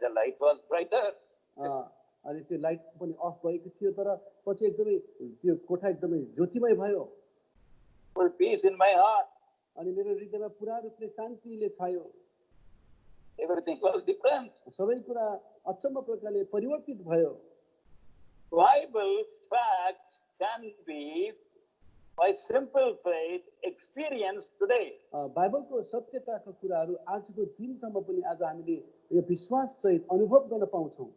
the light was brighter. अनि त्यो लाइट पनि अफ भएको थियो, तर पछि एकदमै त्यो कोठा एकदमै ज्योतिमय भयो। Full peace in my heart. अनि मेरो हृदयमा पुरा रूपले शान्तिले छायो। Everything was different. सबै कुरा अचम्म प्रकारले परिवर्तित भयो। Bible facts can be by simple faith experienced today. बाइबलको सत्यताका कुराहरू आजको दिनसम्म पनि आज हामीले यो विश्वास सहित अनुभव गर्न पाउँछौँ।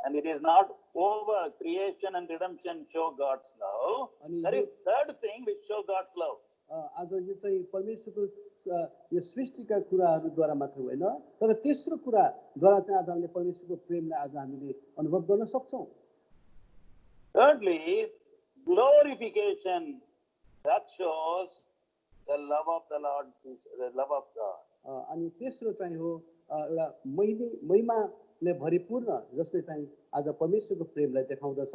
And it is not over. Creation and redemption show God's love. There is third thing which shows God's love. आज यो चाहिँ परमेश्वरको यो सृष्टिका कुराहरूद्वारा मात्र होइन, तर तेस्रो कुराद्वारा चाहिँ आज हामीले परमेश्वरको प्रेमलाई आज हामीले अनुभव गर्न सक्छौँ। Thirdly, glorification that shows the love of the Lord, the love of God. अनि तेस्रो चाहिँ हो एउटा महिमाले भरिपूर्ण जसले चाहिँ आज परमेश्वरको प्रेमलाई देखाउँदछ।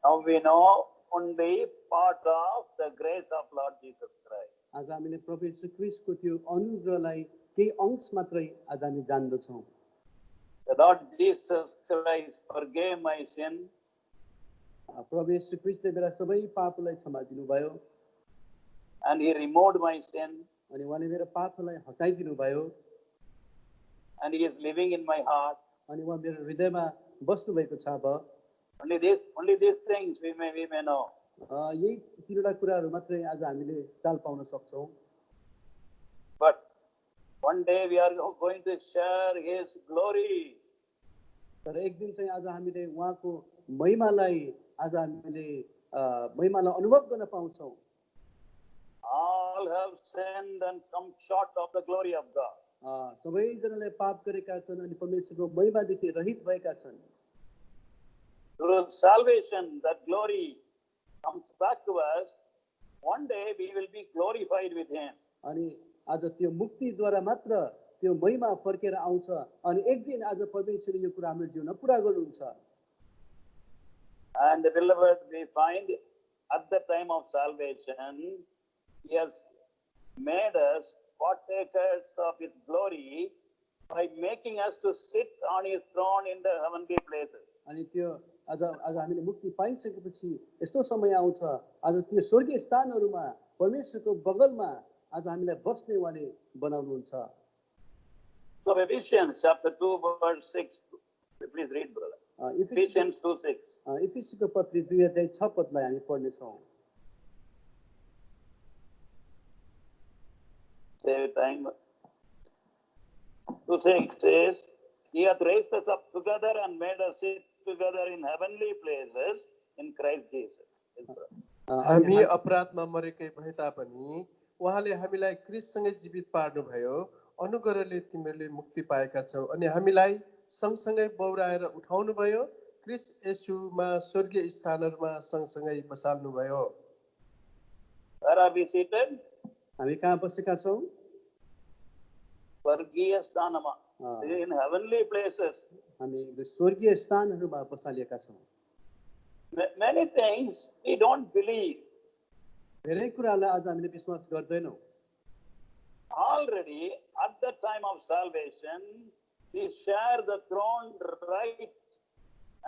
Now we know only part of the grace of Lord Jesus Christ. आज हामीले प्रभु येशू ख्रीष्टको त्यो अनुग्रहलाई केही अंश मात्रै आज हामी जान्दछौँ। The Lord Jesus Christ forgave my sin. प्रभु येशू ख्रीष्टले मेरा सबै पापलाई क्षमा दिनुभयो। And he removed my sin. अनि उहाँले मेरो पापलाई हटाइदिनु भयो। And he is living in my heart. अनि उहाँ मेरो हृदयमा बस्नु भएको छ अब। Only these things we may know. यही तीनवटा कुराहरू मात्रै आज हामीले चाल पाउन सक्छौँ। But one day we are going to share his glory. तर एक दिन चाहिँ आज हामीले उहाँको महिमालाई आज हामीले महिमालाई अनुभव गर्न पाउँछौँ। All have sinned and come short of the glory of God. सबैजनाले पाप गरेका छन् अनि परमेश्वरको महिमादेखि रहित भएका छन्। Through salvation, that glory comes back to us. One day we will be glorified with him. अनि आज त्यो मुक्तिद्वारा मात्र त्यो महिमा फर्केर आउँछ अनि एक दिन आज परमेश्वरले यो कुरा हाम्रो जीवनमा पुरा गर्नुहुन्छ। And beloved, we find at the time of salvation, He has made us partakers of His glory by making us to sit on His throne in the heavenly places. अनि त्यो आज आज हामीले मुक्ति पाइसकेपछि यस्तो समय आउँछ आज त्यो स्वर्गीय स्थानहरूमा परमेश्वरको बगलमा आज हामीलाई बस्ने उहाँले बनाउनुहुन्छ। So Ephesians chapter 2 verse 6, please read, brother. Ephesians 2:6. इफिसीको पत्री 2:6 पदलाई हामी पढ्नेछौँ। Save time. 2:6 says, He hath raised us up together and made us sit together in heavenly places in Christ Jesus. Yes, brother. हामी अपराधमा मरेकै भए तापनि उहाँले हामीलाई क्रिस्टसँगै जीवित पार्नुभयो। अनुग्रहले तिमीहरूले मुक्ति पाएका छौ अनि हामीलाई सँगसँगै बौराएर उठाउनुभयो। क्रिस्ट येशूमा स्वर्गीय स्थानहरूमा सँगसँगै बसाल्नुभयो। Where are we seated? हामी कहाँ बसेका छौँ? स्वर्गीय स्थानमा. In heavenly places. हामी स्वर्गीय स्थानहरूमा बसालिएका छौँ। Many things we don't believe. धेरै कुरालाई आज हामीले विश्वास गर्दैनौँ। Already at the time of salvation, we share the throne right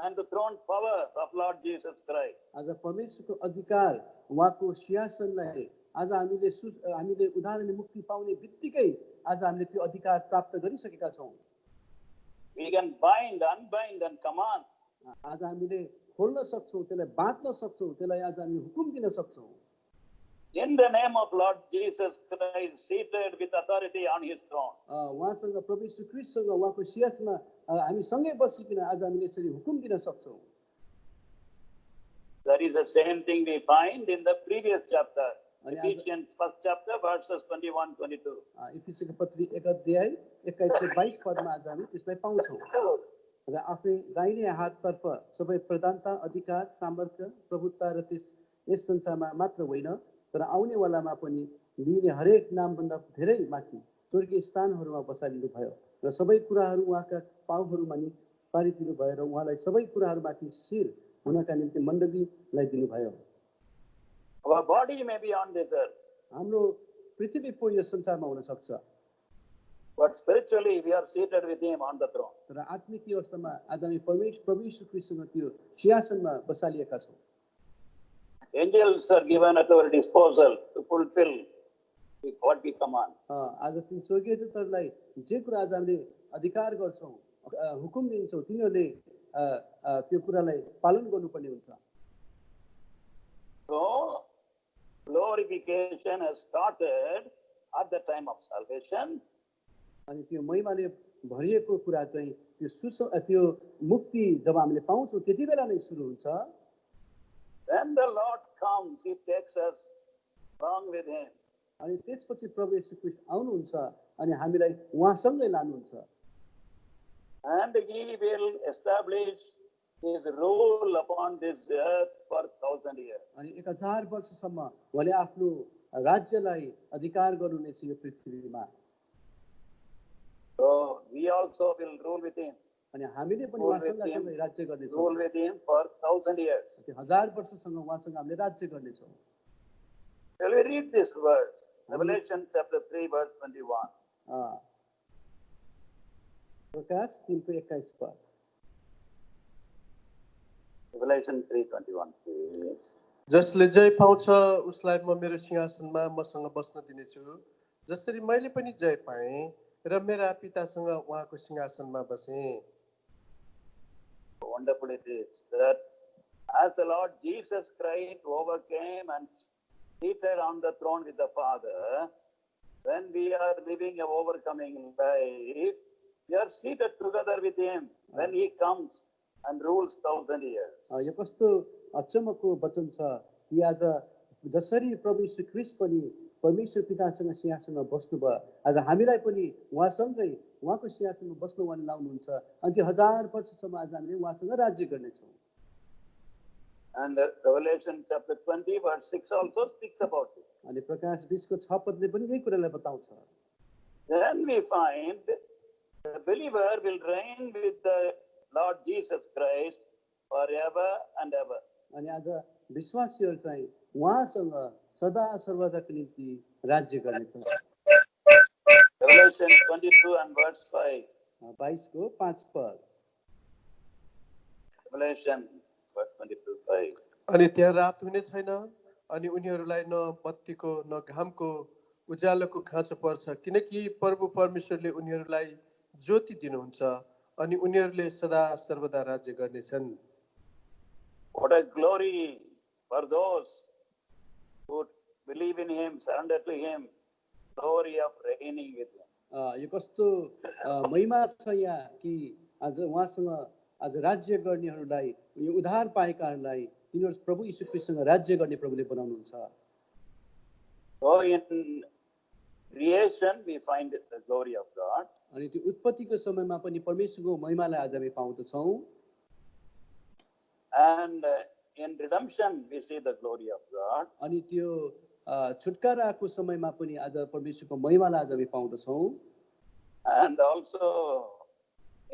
and the throne power of Lord Jesus Christ. आज परमेश्वरको अधिकार उहाँको सिंहासनलाई आज हामीले उद्धार अनि मुक्ति पाउने बित्तिकै आज हामीले त्यो अधिकार प्राप्त गरिसकेका छौँ। We can bind, unbind and command. आज हामीले खोल्न सक्छौँ, त्यसलाई बाँध्न सक्छौँ, त्यसलाई आज हामी हुकुम दिन सक्छौँ। In the name of Lord Jesus Christ, seated with authority on His throne. उहाँसँग प्रभु यीशु ख्रीष्टसँग उहाँको सिंहासनमा हामी सँगै बसिकन आज हामीले यसरी हुकुम दिन सक्छौँ। That is the same thing we find in the previous chapter, Ephesians 1st chapter, verses 21-22. इफिसीको पत्री 1:21-22 पदमा आज हामी त्यसलाई पाउँछौँ। र आफ्नै दाहिने हाततर्फ सबै प्रधानता, अधिकार, सामर्थ्य, प्रभुत्व र यस संसारमा मात्र होइन तर आउनेवालामा पनि लिने हरेक नामभन्दा धेरै माथि स्वर्गीय स्थानहरूमा बसालिनु भयो र सबै कुराहरू उहाँका पाउहरूमा नि पारिदिनु भयो र उहाँलाई सबै कुराहरूमाथि शिर हुनका निम्ति मण्डलीलाई दिनुभयो। Our body may be on this earth, हाम्रो पृथ्वी पो यो संसारमा हुन सक्छ but spiritually we are seated with Him on the throne. तर आत्मिक अवस्थामा आज हामी प्रभु यीशु ख्रीष्टसँग त्यो सिंहासनमा बसालिएका छौँ। Angels are given at our disposal to fulfill what we command. आज ती स्वर्गीय दूतहरूलाई जे कुरा आज हामीले अधिकार गर्छौँ, हुकुम दिन्छौँ, तिनीहरूले त्यो कुरालाई पालन गर्नुपर्ने हुन्छ। So, glorification has started at the time of salvation. अनि त्यो महिमाले भरिएको कुरा चाहिँ त्यो मुक्ति जब हामीले पाउँछौँ त्यति बेला नै सुरु हुन्छ। When the Lord comes, He takes us along with Him. अनि त्यसपछि प्रभु यीशु ख्रीष्ट आउनुहुन्छ अनि हामीलाई उहाँसँगै लानुहुन्छ। And He will establish His rule upon this earth for 1,000 years. अनि 1000 वर्षसम्म उहाँले आफ्नो राज्यलाई अधिकार गर्नुहुनेछ यो पृथ्वीमा। So we also will rule with Him. अनि हामीले पनि उहाँसँगै राज्य गर्नेछौँ। Rule with Him for 1,000 years. 1000 वर्षसँग उहाँसँग हामीले राज्य गर्नेछौँ। Shall we read this verse? Revelation chapter 3 verse 21. प्रकाश 3:21 पद। Revelation 3:21. जसले जय पाउँछ उसलाई म मेरो सिंहासनमा मसँग बस्न दिनेछु, जसरी मैले पनि जय पाएँ र मेरा पितासँग उहाँको सिंहासनमा बसेँ। Wonderful it is that as the Lord Jesus Christ overcame and seated on the throne with the Father, when we are living an overcoming life, we are seated together with Him when He comes and rules 1,000 years. यो कस्तो अचम्मको वचन छ कि आज जसरी प्रभु यीशु ख्रीष्ट पनि परमेश्वर पितासँग सिंहासनमा बस्नुभयो, आज हामीलाई पनि उहाँसँगै उहाँको सिंहासनमा बस्न उहाँले लाउनुहुन्छ अनि त्यो 1000 वर्षसम्म आज हामीले उहाँसँग राज्य गर्नेछौँ। And Revelation chapter 20 verse 6 also speaks about it. अनि प्रकाश 20 को 6 पदले पनि यही कुरालाई बताउँछ। Then we find the believer will reign with the Lord Jesus Christ forever and ever. अनि आज विश्वासीहरू चाहिँ उहाँसँग सदा सर्वदाको निम्ति राज्य गर्नेछ। Revelation 22 and verse 5. 22 को 5 पद। Revelation verse 22, 5. अनि त्यहाँ रात हुने छैन अनि उनीहरूलाई न बत्तीको न घामको उज्यालोको खाँचो पर्छ, किनकि प्रभु परमेश्वरले उनीहरूलाई ज्योति दिनुहुन्छ अनि उनीहरूले सदा सर्वदा राज्य गर्नेछन्। What a glory for those who believe in him, surrender to him, glory of reigning with him. यो कस्तो महिमा छ यहाँ कि आज उहाँसँग आज राज्य गर्नेहरूलाई, यो उद्धार पाएकाहरूलाई तिनीहरू प्रभु यीशु ख्रीष्टसँग राज्य गर्ने प्रभुले बनाउनुहुन्छ। So in creation we find the glory of God. अनि त्यो उत्पत्तिको समयमा पनि परमेश्वरको महिमालाई आज हामी पाउँदछौँ। And in redemption we see the glory of God. अनि त्यो छुटकाराको समयमा पनि आज परमेश्वरको महिमालाई आज हामी पाउँदछौँ। And also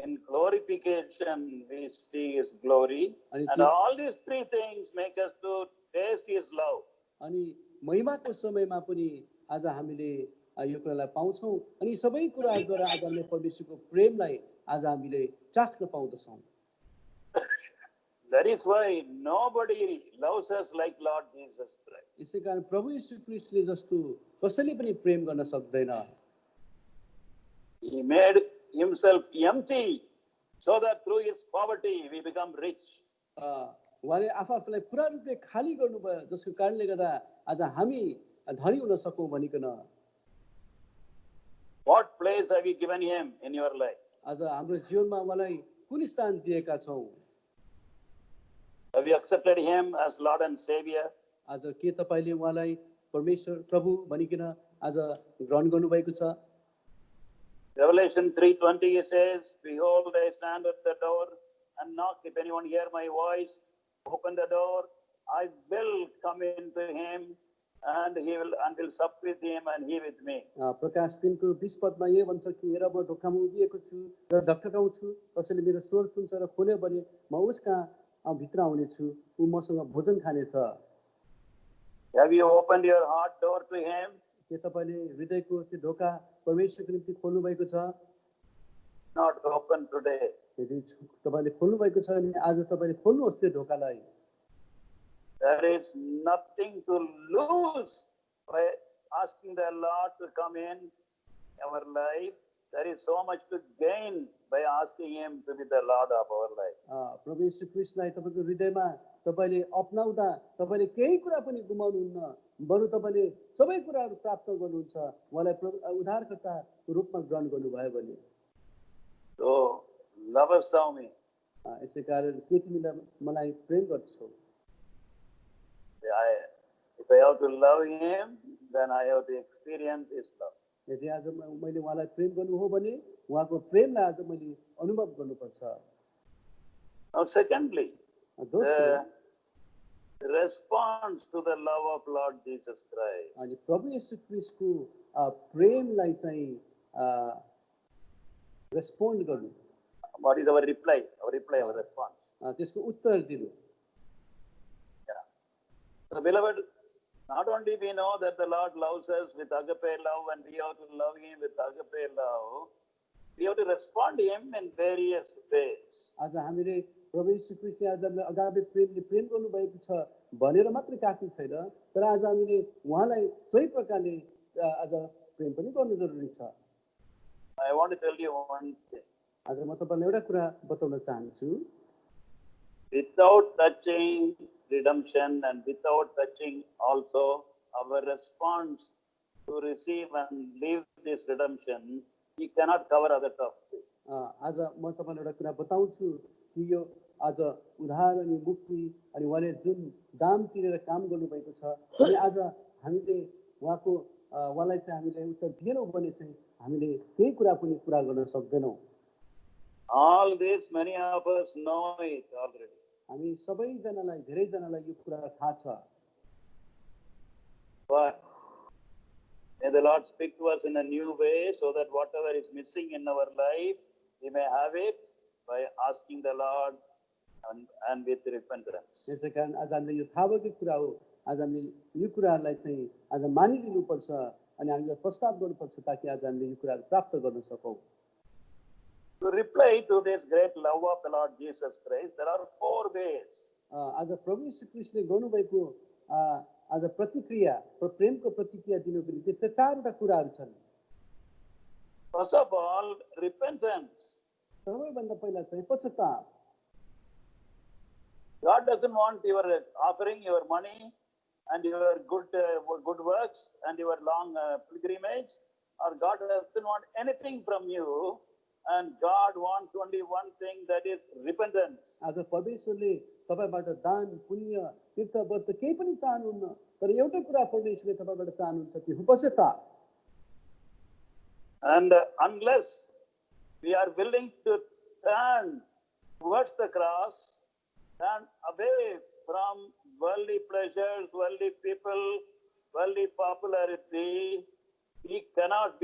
in glorification we see his glory. And And all these three things make us to taste his love. अनि महिमाको समयमा पनि आज हामीले यो कुरालाई पाउँछौँ अनि सबै कुराद्वारा आज हामीले परमेश्वरको प्रेमलाई आज हामीले चाख्न पाउँदछौँ। That is why nobody loves us like Lord Jesus Christ. यसै कारण प्रभु यीशु ख्रीष्टले जस्तो कसैले पनि प्रेम गर्न सक्दैन। He made himself empty so that through his poverty we become rich. उहाँले आफूलाई पुरा रूपले खाली गर्नुभयो जसको कारणले गर्दा आज हामी धनी हुन सकौँ भनिकन। What place have you given him in your life? आज हाम्रो जीवनमा उहाँलाई कुन स्थान दिएका छौँ? Have you accepted him as Lord and Savior? आज के तपाईँले उहाँलाई परमेश्वर प्रभु भनिकन आज ग्रहण गर्नुभएको छ? Revelation 3:20 says, Behold, I stand at the door and knock. If anyone hear my voice, open the door. I will come into him and will sup with him and he with me. प्रकाश 3 को 20 पदमा यो भन्छ कि हेर म ढोकामा उभिएको छु र ढकढकाउँछु, कसैले मेरो स्वर सुन्छ र खोल्यो भने म उसका भित्र आउनेछु, ऊ मसँग भोजन खानेछ। Have you opened your heart door to him? के तपाईँले हृदयको त्यो ढोका परमेश्वरको निम्ति खोल्नु भएको छ? Not open today. यदि तपाईँले खोल्नु भएको छ भने आज तपाईँले खोल्नुहोस् त्यो ढोकालाई। There is nothing to lose by asking the Lord to come in our life. There is so much to gain by asking him to be the Lord of our life. प्रभु यीशु ख्रीष्टलाई तपाईँको हृदयमा तपाईँले अपनाउँदा तपाईँले केही कुरा पनि गुमाउनुहुन्न, बरु तपाईँले सबै कुराहरू प्राप्त गर्नुहुन्छ उहाँलाई उद्धारकर्ताको रूपमा ग्रहण गर्नुभयो भने। So, lovest thou me? यसै कारण के तिमीलाई मलाई प्रेम गर्छौ? If I have to love him, then I have to experience his love. यदि आज मैले उहाँलाई प्रेम गर्नु हो भने उहाँको प्रेमलाई आज मैले अनुभव गर्नुपर्छ। Now, secondly, दोस्रो, the response to the love of Lord Jesus Christ. अनि प्रभु येशू ख्रीष्टको प्रेमलाई चाहिँ रेस्पोन्ड गर्नु। What is our reply? Our response. त्यसको उत्तर दिनु। Yeah. So, beloved, not only we know that the Lord loves us with agape love and we have to love him with agape love, we have to respond to him in various ways. आज हामीले प्रभु येशू ख्रीष्टले आज हामीलाई अगाधे प्रेमले प्रेम गर्नुभएको छ भनेर मात्रै काफी छैन, तर आज हामीले उहाँलाई सही प्रकारले आज प्रेम पनि गर्नु जरुरी छ। I want to tell you one thing. आज म तपाईलाई एउटा कुरा बताउन चाहन्छु। Without touching redemption and without touching also our response to receive and live this redemption, we cannot cover other topics. आज म तपाईलाई एउटा कुरा बताउँछु कि यो आज उद्धार अनि मुक्ति अनि उहाँले जुन दाम तिरेर काम गर्नुभएको छ, अनि आज हामीले उहाँलाई चाहिँ हामीले उत्तर दिएनौँ भने चाहिँ हामीले केही कुरा पनि पुरा गर्न सक्दैनौँ। All this, many of us know it already. हामी सबैजनालाई धेरैजनालाई यो कुरा थाहा छ। But may the Lord speak to us in a new way so that whatever is missing in our life, we may have it by asking the Lord and with repentance. त्यसै कारण आज हामीले यो थाहा भएको कुरा हो, आज हामीले यो कुराहरूलाई चाहिँ आज मानिलिनुपर्छ अनि हामीले प्रस्ताव गर्नुपर्छ ताकि आज हामीले यो कुराहरू प्राप्त गर्न सकौँ। To reply to this great love of the Lord Jesus Christ, there are 4 ways. आज प्रभु यीशु ख्रीष्टले गर्नुभएको आज प्रतिक्रिया प्रेमको प्रतिक्रिया दिनुको निम्ति 4वटा कुराहरू छन्। First of all, repentance. सबैभन्दा पहिला चाहिँ पश्चाताप। God doesn't want your offering, your money, and your good works, and your long pilgrimage, or God doesn't want anything from you, and God wants only one thing, that is repentance. आज परमेश्वरले तपाईबाट दान पुण्य तीर्थ व्रत केही पनि चाहनुहुन्न, तर एउटै कुरा परमेश्वरले तपाईबाट चाहनुहुन्छ त्यो हो पश्चाताप। And unless we are willing to turn towards the cross, turn away from worldly pleasures, worldly people, worldly popularity, we cannot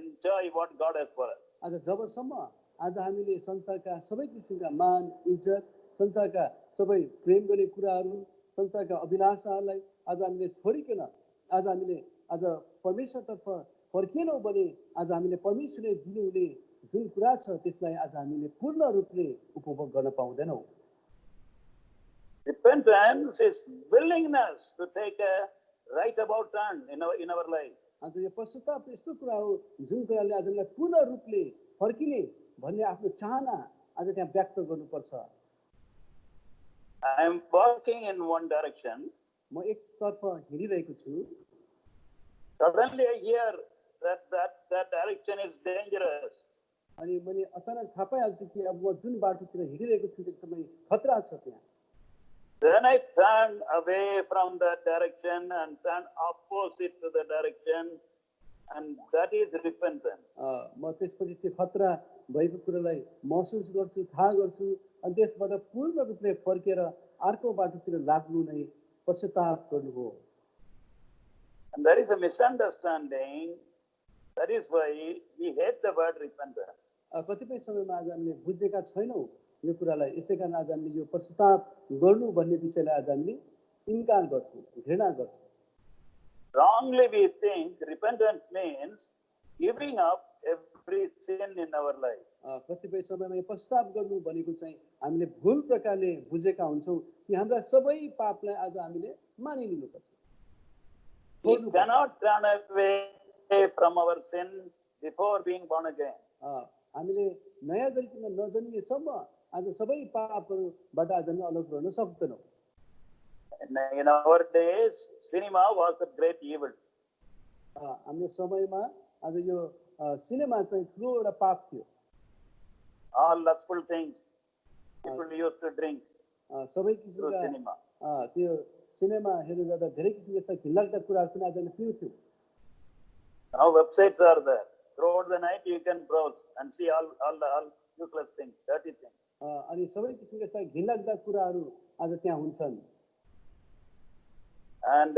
enjoy what God has for us. आज जबसम्म आज हामीले संसारका सबै किसिमका मान इज्जत संसारका सबै प्रेम गर्ने कुराहरू संसारका अभिलाषाहरूलाई आज हामीले छोडिकन आज हामीले आज परमेश्वरतर्फ फर्किएनौँ भने आज हामीले परमेश्वरले दिनुहुने जुन कुरा छ त्यसलाई आज हामीले पूर्ण रूपले उपभोग गर्न पाउँदैनौँ। Repentance is willingness to take a right about turn in our life. आज यो पश्चाताप यस्तो कुरा हो जुन कुराले आज हामीलाई पूर्ण रूपले फर्किने भन्ने आफ्नो चाहना आज त्यहाँ व्यक्त गर्नुपर्छ। I am walking in one direction. म एकतर्फ हिँडिरहेको छु, Suddenly I hear that direction is dangerous. अनि मैले अचानक थाहा पाइहाल्छु कि अब म जुन बाटोतिर हिँडिरहेको छु त्यो एकदमै खतरा छ त्यहाँ। Then I turn away from that direction and turn opposite to the direction, and that is repentance. म त्यसपछि त्यो खतरा भएको कुरालाई महसुस गर्छु, थाहा गर्छु अनि त्यसबाट पूर्ण रूपले फर्केर अर्को बाटोतिर लाग्नु नै पश्चाताप गर्नु हो। And there is a misunderstanding. That is why we hate the word repentance. कतिपय समयमा आज हामीले बुझेका छैनौँ यो कुरालाई, यसै कारण आज हामीले यो पश्चाताप गर्नु भन्ने विषयलाई आज हामीले इन्कार गर्छौँ, घृणा गर्छौँ। Wrongly we think repentance means giving up every sin in our life. कतिपय समयमा यो पश्चाताप गर्नु भनेको चाहिँ हामीले भुल प्रकारले बुझेका हुन्छौँ कि हाम्रा सबै पापलाई आज हामीले मानिलिनुपर्छ। We cannot turn away from our sin before being born again. हामीले नयाँ गरिकन नजन्मिएसम्म आज सबै पापहरूबाट आज हामी अलग रहन सक्दैनौँ। In our days, cinema was a great evil. हाम्रो समयमा आज यो सिनेमा चाहिँ ठुलो एउटा पाप थियो। All lustful things people used to drink सबै through किसिमका cinema. त्यो सिनेमा हेर्नु जाँदा धेरै किसिमका घिनलाग्दा कुराहरू पनि आज हामी पिउँथ्यौँ। Now websites are there. Throughout the night you can browse and see all useless things, dirty things. अनि सबै किसिमका घिनलाग्दा कुराहरू आज त्यहाँ हुन्छन्। And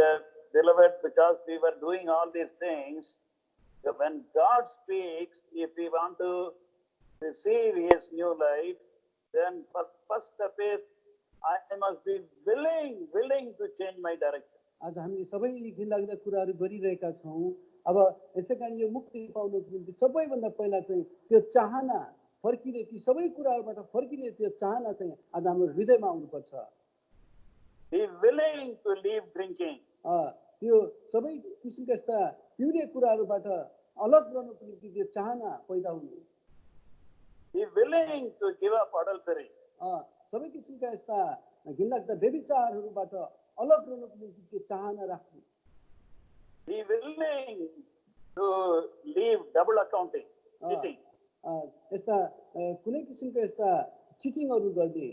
beloved, because we were doing all these things, so when God speaks, if we want to receive His new life, then first step is I must be willing to change my direction. आज हामीले सबै घिनलाग्दा कुराहरू गरिरहेका छौँ। अब यसै कारण यो मुक्ति पाउनको निम्ति सबैभन्दा पहिला चाहिँ त्यो चाहना फर्किने, ती सबै कुराहरूबाट फर्किने त्यो चाहना चाहिँ आज हाम्रो हृदयमा आउनुपर्छ। Be willing to leave drinking. त्यो सबै किसिमका यस्ता पिउने कुराहरूबाट अलग रहनुको निम्ति त्यो चाहना पैदा हुनु। Be willing to give up adultery. सबै किसिमका यस्ता घिनलाग्दा व्यभिचारहरूबाट अलग रहनुको निम्ति त्यो चाहना राख्नु। Be willing to leave double accounting, cheating. यस्ता कुनै किसिमका यस्ता चिटिङहरू गर्ने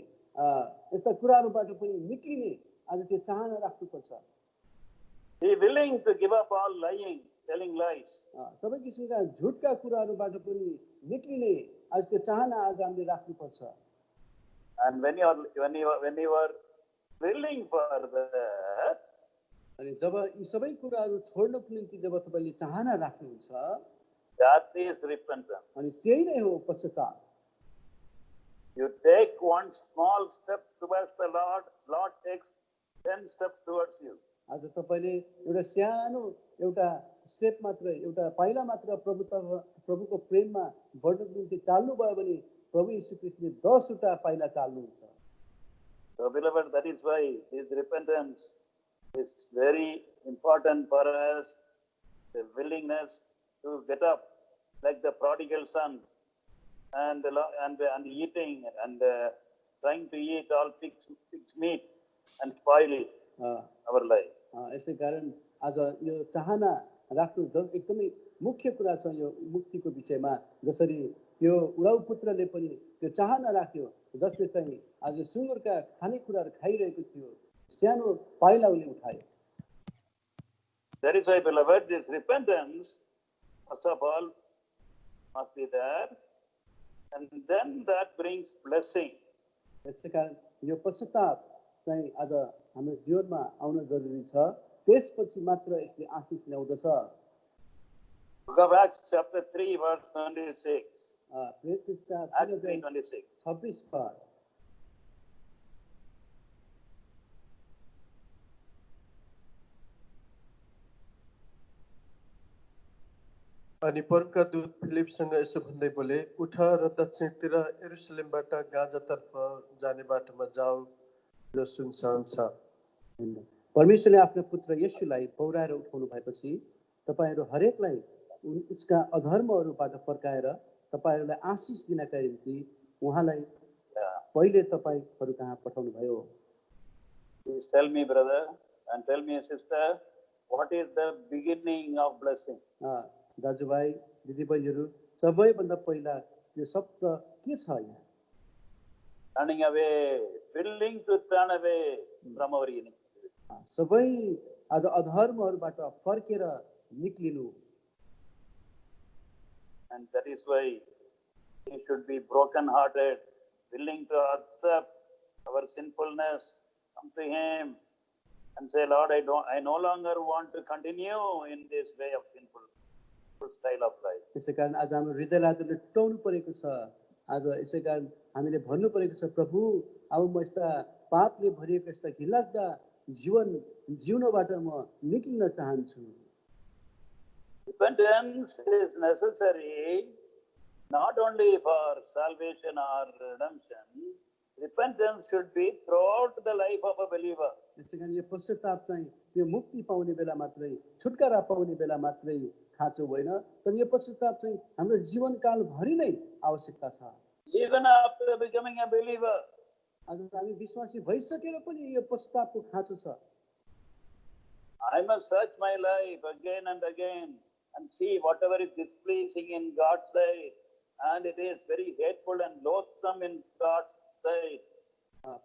यस्ता कुराहरूबाट पनि निक्लिने आज त्यो चाहना राख्नुपर्छ। Be willing to give up all lying, telling lies. सबै किसिमका झुटका कुराहरूबाट पनि निक्लिने आज त्यो चाहना आज हामीले राख्नुपर्छ। And when you are willing for that, अनि जब यी सबै कुराहरू छोड्नको निम्ति जब तपाईँले चाहना राख्नुहुन्छ that is repentance. अनि त्यही नै हो पश्चाताप। You take one small step towards the Lord, Lord takes 10 steps towards you. आज तपाईँले एउटा सानो एउटा स्टेप मात्र एउटा पाइला मात्र प्रभुको प्रेममा बढ्नको निम्ति चाल्नुभयो भने प्रभु यीशु ख्रीष्टले 10 वटा पाइला चाल्नुहुन्छ। So beloved, that is why this repentance is very important for us, the willingness to get up like the prodigal son and eating and trying to eat all pig's meat and spoil it, our life. यसै कारण आज यो चाहना राख्नु एकदमै मुख्य कुरा छ यो मुक्तिको विषयमा। जसरी यो उडाउ पुत्रले पनि त्यो चाहना राख्यो जसले चाहिँ आज सुँगुरका खानेकुराहरू खाइरहेको थियो, सानो पाइला उसले उठायो। That is why, beloved, this repentance, first of all, must be there, and then that brings blessing. यसै कारण यो पश्चाताप चाहिँ आज हाम्रो जीवनमा आउन जरुरी छ, त्यसपछि मात्र यसले आशिष ल्याउँदछ। Book of Acts chapter 3 verse 26. Acts 3:26. 26 पद। अनि परमका दूत फिलिपसँग यसो भन्दै बोले, उठ र दक्षिणतिर यरुसलेमबाट गाजातर्फ जाने बाटोमा जाऊ जो सुनसान छ। परमेश्वरले आफ्नो पुत्र येशूलाई पौराएर उठाउनु भएपछि तपाईहरू हरेकलाई उसका अधर्महरूबाट फर्काएर तपाईहरूलाई आशिष दिनका निम्ति उहाँलाई पहिले तपाईहरू कहाँ पठाउनु भयो। Please tell me, brother, and tell me, sister, what is the beginning of blessing? दाजुभाइ दिदीबहिनीहरू सबैभन्दा पहिला यो शब्द के छ यहाँ? Turning away, willing to turn away from our iniquity. सबै आज अधर्महरूबाट फर्केर निक्लिनु। And that is why we should be broken-hearted, willing to accept our sinfulness, come to Him, and say, Lord, I no longer want to continue in this way of sinful style of life. त्यसै कारण आज हाम्रो हृदयलाई टुटाउनु परेको छ। आज यसै कारण हामीले भन्नु परेको छ, प्रभु अब म यस्ता पापले भरिएको यस्ता घिनलाग्दा जीवन जिउनबाट म निक्लिन चाहन्छु। Repentance is necessary not only for salvation or redemption. Repentance should be throughout the life of a believer. त्यसै कारण यो पश्चाताप चाहिँ यो मुक्ति पाउने बेला मात्रै, छुटकारा पाउने बेला मात्रै खाँचो होइन, तर यो पश्चाताप चाहिँ हाम्रो जीवनकालभरि नै आवश्यकता छ। Even after becoming a believer, आज हामी विश्वासी भइसकेर पनि यो पश्चातापको खाँचो छ। I must search my life again and again and see whatever is displeasing in God's sight, and it is very hateful and loathsome in God's sight,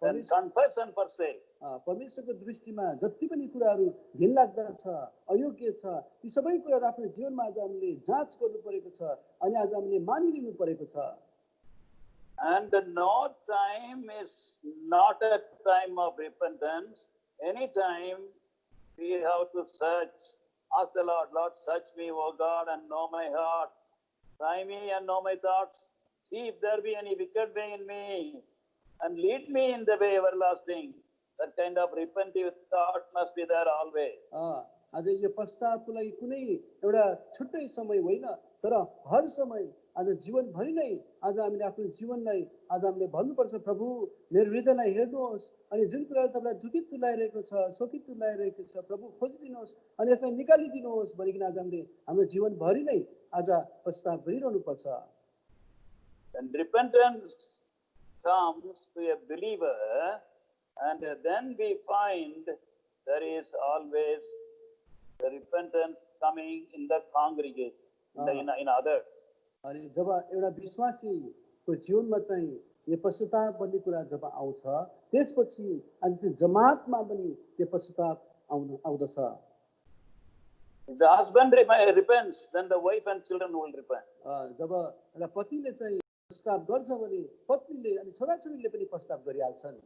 and confess and forsake. परमेश्वरको दृष्टिमा जति पनि कुराहरू घिनलाग्दा छ, अयोग्य छ, ती सबै कुराहरू आफ्नो जीवनमा आज हामीले जाँच गर्नु परेको छ अनि आज हामीले मानिलिनु परेको छ। And no time is not a time of repentance. Any time we have to search. Ask the Lord, Lord, search me, O God, and know my heart. Try me and know my thoughts. See if there be any wicked way in me, and lead me in the way everlasting. That kind of repentive thought must be there always. आज यो पश्चातापको लागि कुनै एउटा छुट्टै समय होइन, तर हर समय आज जीवनभरि नै आज हामीले आफ्नो जीवनलाई आज हामीले भन्नुपर्छ, प्रभु मेरो हृदयलाई हेर्नुहोस् अनि जुन कुराहरू तपाईँलाई दुखित तुल्याइरहेको छ, शोकित तुल्याइरहेको छ, प्रभु खोजिदिनुहोस् अनि यसलाई निकालिदिनुहोस् भनिकन आज हामीले हाम्रो जीवनभरि नै आज पश्चाताप गरिरहनु पर्छ। And repentance comes to a believer, and then we find there is always the repentance coming in the congregation, in others. अनि जब एउटा विश्वासीको जीवनमा चाहिँ यो पश्चाताप भन्ने कुरा जब आउँछ, त्यसपछि अनि त्यो जमातमा पनि त्यो पश्चाताप आउँदछ। If the husband repents, then the wife and children will repent. जब एउटा पतिले चाहिँ प्रस्ताव गर्छ भने पत्नीले अनि छोराछोरीले पनि प्रस्ताव गरिहाल्छन्।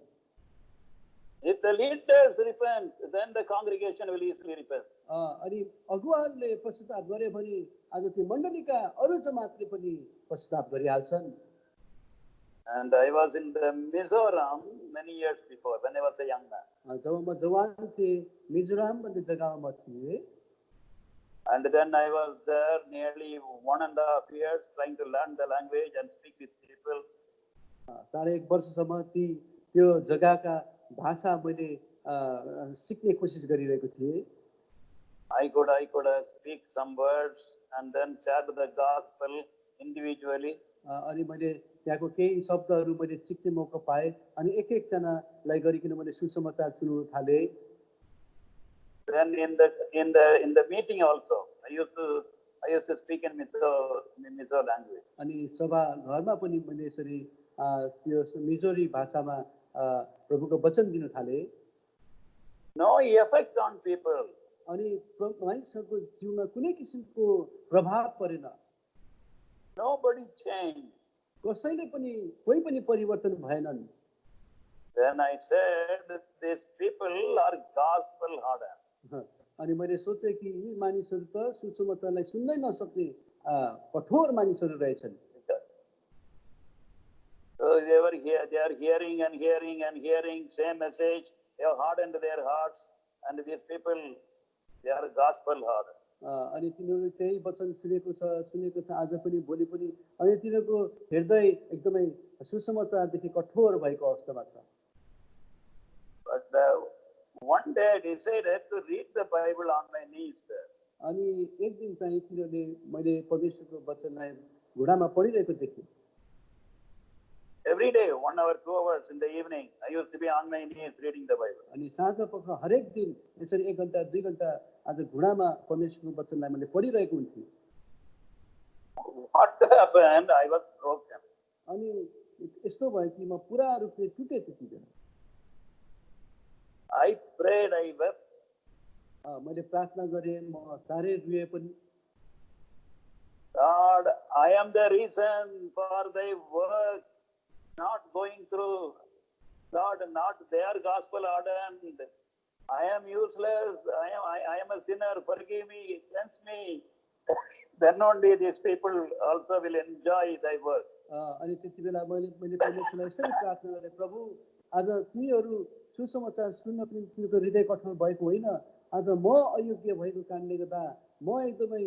If the leaders repent, then the congregation will easily repent. अनि अगुवाहरूले पश्चाताप गरे भने आज त्यो मण्डलीका अरू जमातले पनि पश्चाताप गरिहाल्छन्। And I was in the Mizoram many years before when I was a young man. जब म जवान थिएँ मिजोराम भन्ने जग्गामा म थिएँ। And then I was there nearly 1.5 years trying to learn the language and speak with people. 1.5 वर्षसम्म त्यो जग्गाका भाषा मैले सिक्ने कोसिस गरिरहेको थिएँ। I could speak some words and then share the gospel individually. अनि मैले त्यहाँको केही शब्दहरू मैले सिक्ने मौका पाएँ अनि एक एकजनालाई गरिकन मैले सुसमाचार सुनाउन थालेँ। Then in the meeting also, I used to speak in Mizo language. अनि सभा घरमा पनि मैले यसरी त्यो मिजोरी भाषामा प्रभुको वचन दिन थालेँ। No effect on people. अनि मानिसहरूको जीवनमा कुनै किसिमको प्रभाव परेन। Nobody changed. कसैले पनि कोही पनि परिवर्तन भएनन्। Then I said that these people are gospel hardened. अनि मैले सोचेँ कि यी मानिसहरू त सुसमाचारलाई सुन्नै नसक्ने कठोर मानिसहरू रहेछन्। So they are hearing and hearing same message. They have hardened their hearts, and these people, they are gospel hardened. अनि तिनीहरू त्यही वचन सुनेको छ आज पनि भोलि पनि अनि तिनीहरूको हृदय एकदमै सुसमाचारदेखि कठोर भएको अवस्थामा छ। But one day I decided to read the Bible on my knees there. अनि एक दिन चाहिँ तिनीहरूले मैले परमेश्वरको वचनलाई घुँडामा पढिरहेको देखेँ। Every day, 1 hour, 2 hours in the evening, I used to be on my knees reading the Bible. अनि साँझ पख हरेक दिन यसरी 1 घण्टा 2 घण्टा आज घुँडामा परमेश्वरको वचनलाई मैले पढिरहेको हुन्थेँ। What happened? I was broken. अनि यस्तो भयो कि म पुरा रूपले टुटे त्यति बेला। I prayed, I wept. मैले प्रार्थना गरेँ, म साह्रै रुएँ पनि। God, I am the reason for thy work not going through. God, not their gospel hardened. I am useless. I am a sinner. Forgive me, cleanse me. Then only these people also will enjoy thy work. अनि त्यति बेला मैले परमेश्वरलाई यसरी प्रार्थना गरेँ, प्रभु आज तिमीहरू सुसमाचार सुन्न पनि तिमीको हृदय कठोर भएको होइन। आज म अयोग्य भएको कारणले गर्दा म एकदमै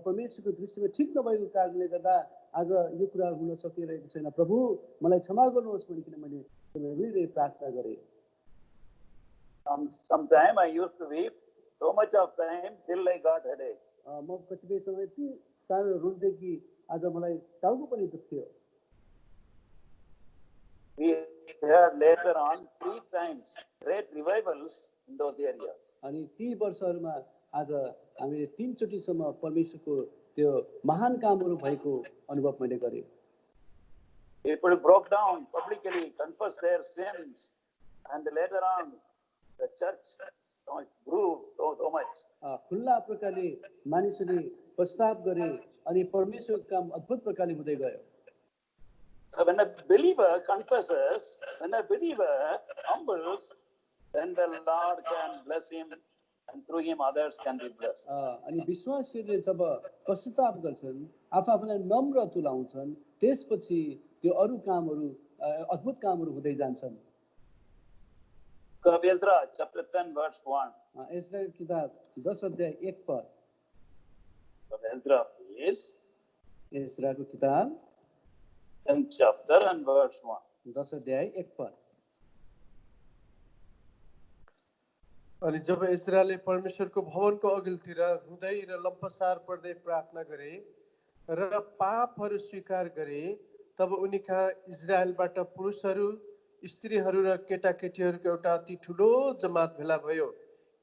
परमेश्वरको दृष्टिमा ठिक नभएको कारणले गर्दा आज यो कुरा हुन सकिरहेको छैन। प्रभु मलाई क्षमा गर्नुहोस् भनिकन मैले हृदय प्रार्थना गरेँ। Sometime I used to weep so much of time till I got headache. म कतिपय समय यति साह्रो रुन्थेँ कि आज मलाई टाउको पनि दुख्थ्यो। We had later on 3 times great revivals in those areas. अनि ती वर्षहरूमा आज हामीले 3 चोटिसम्म परमेश्वरको त्यो महान कामहरू भएको अनुभव मैले गरेँ। People broke down publicly, confessed their sins, and later on the church grew so much. खुल्ला प्रकारले मानिसहरूले प्रस्ताव गरे अनि परमेश्वरको काम अद्भुत प्रकारले हुँदै गयो। When a believer confesses, when a believer humbles, then the Lord can bless him, and through him others can be blessed. अनि विश्वासीहरूले जब पश्चाताप गर्छन्, आफूलाई नम्र तुल्याउँछन्, त्यसपछि त्यो अरू कामहरू अद्भुत कामहरू हुँदै जान्छन्। Ezra chapter 10 verse 1. एज्रा किताब 10 अध्याय 1 पद। Ezra please. एज्राको किताब 10th chapter and verse 1. 10 अध्याय 1 पद। अनि जब इजरायलले परमेश्वरको भवनको अघिल्तिर रुँदै र लम्पसार पर्दै प्रार्थना गरे र पापहरू स्वीकार गरे, तब उनी कहाँ इजरायलबाट पुरुषहरू, स्त्रीहरू र केटाकेटीहरूको एउटा अति ठुलो जमात भेला भयो,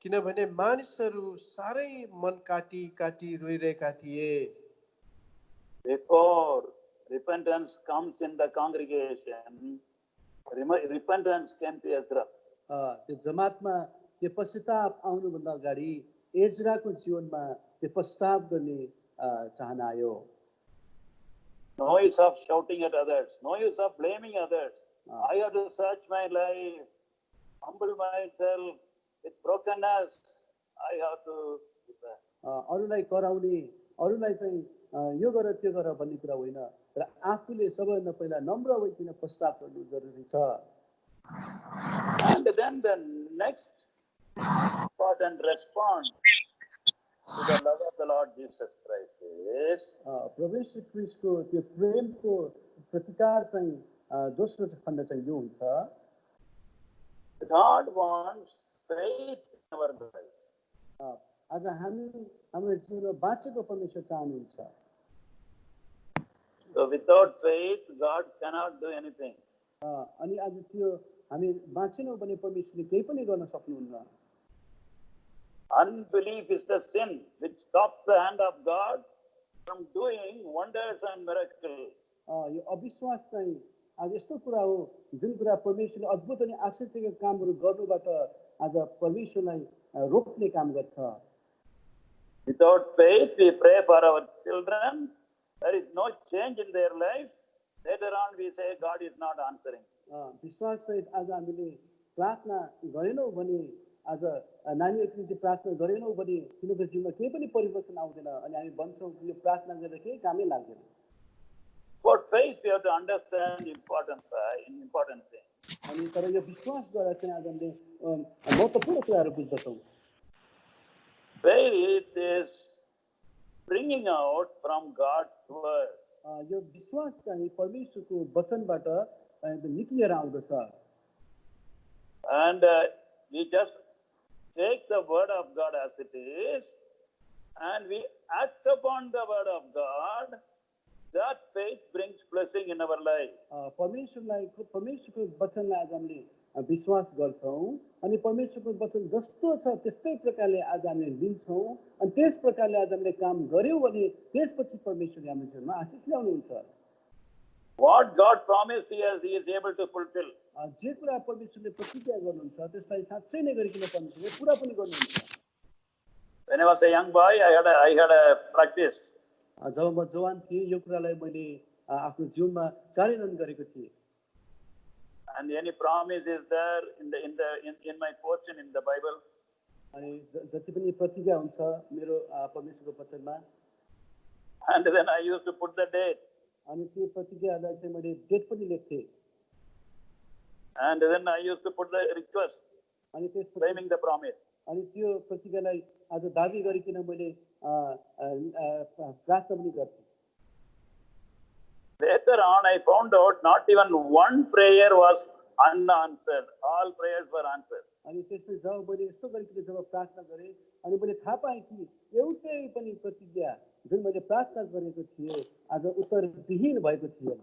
किनभने मानिसहरू साह्रै मन काटी काटी रोइरहेका थिए। Before repentance comes in the congregation, repentance came to Ezra. त्यो जमातमा त्यो पश्चाताप आउनुभन्दा अगाडि एज्राको जीवनमा त्यो पश्चाताप गर्ने चाहना आयो। When a believer confesses, then the Lord can bless him. And through him others can be blessed. अनि विश्वासीहरूले जब पश्चाताप गर्छन्, त्यसपछि परमेश्वरले उनीहरूलाई आशीष दिनुहुन्छ। When a believer confesses, then the Lord can bless him. No use of shouting at others. No use of blaming others. Ah. I have to search my life, humble myself with brokenness. I have to. अरूलाई कराउने, अरूलाई चाहिँ यो गर त्यो गर भन्ने कुरा होइन, र आफूले सबैभन्दा पहिला नम्र भइकन पश्चाताप गर्नु जरुरी छ। And then the next important response to the love of the Lord Jesus Christ is प्रभु यीशु ख्रीष्टको त्यो प्रेमको प्रतिकार चाहिँ दोस्रो खण्ड चाहिँ यो हुन्छ, God wants faith in our life. आज हामी हाम्रो जीवनमा बाँचेको परमेश्वर चाहनुहुन्छ। So without faith, God cannot do anything. अनि आज त्यो हामी बाँचेनौँ भने परमेश्वरले केही पनि गर्न सक्नुहुन्न। Unbelief is the sin which stops the hand of God from doing wonders and miracles. यो अविश्वास चाहिँ आज यस्तो कुरा हो जुन कुरा परमेश्वरले अद्भुत अनि आश्चर्यका कामहरू गर्नुबाट आज परमेश्वरलाई रोक्ने काम गर्छ। Without faith, we pray for our children. There is no change in their life. Later on, we say God is not answering. विश्वास सहित आज हामीले प्रार्थना गरेनौँ भने, आज नानीहरूको निम्ति प्रार्थना गरेनौँ भने तिनीहरूको जीवनमा केही पनि परिवर्तन आउँदैन अनि हामी भन्छौँ यो प्रार्थना गर्दा केही कामै लाग्दैन। For faith, we have to understand important things. अनि तर यो विश्वासद्वारा चाहिँ आज हामीले महत्त्वपूर्ण कुराहरू बुझ्दछौँ। Faith is bringing out from God's word. यो विश्वास चाहिँ परमेश्वरको वचनबाट निक्लिएर आउँदछ। And we just take the word of God as it is and we act upon the word of God. That faith brings blessing in our life. परमेश्वरको वचनलाई आज हामीले विश्वास गर्छौँ अनि परमेश्वरको वचन जस्तो छ त्यस्तै प्रकारले आज हामीले लिन्छौँ अनि त्यस प्रकारले आज हामीले काम गर्यौँ भने त्यसपछि परमेश्वरले हाम्रो जीवनमा आशिष ल्याउनुहुन्छ। What God promised He is able to fulfill. जे कुरा परमेश्वरले प्रतिज्ञा गर्नुहुन्छ त्यसलाई साँच्चै नै गरिकन परमेश्वरले पुरा पनि गर्नुहुन्छ। When I was a young boy, I had a practice. जब म जवान थिएँ यो कुरालाई मैले आफ्नो जीवनमा कार्यान्वयन गरेको थिएँ। And any promise is there in my portion in the Bible. अनि जति पनि प्रतिज्ञा हुन्छ मेरो परमेश्वरको वचनमा, And then I used to put the date. अनि त्यो प्रतिज्ञालाई चाहिँ मैले डेट पनि लेख्थेँ। And then I used to put the request, अनि त्यसपछि claiming the promise. अनि त्यो प्रतिज्ञालाई आज दाबी गरिकन मैले प्रार्थना पनि गर्थेँ। Later on, I found out not even one prayer was unanswered. All prayers were answered. अनि त्यसपछि जब मैले यस्तो गरिकन जब प्रार्थना गरेँ अनि मैले थाहा पाएँ कि एउटै पनि प्रतिज्ञा जुन मैले प्रार्थना गरेको थिएँ आज उत्तरविहीन भएको थिएन।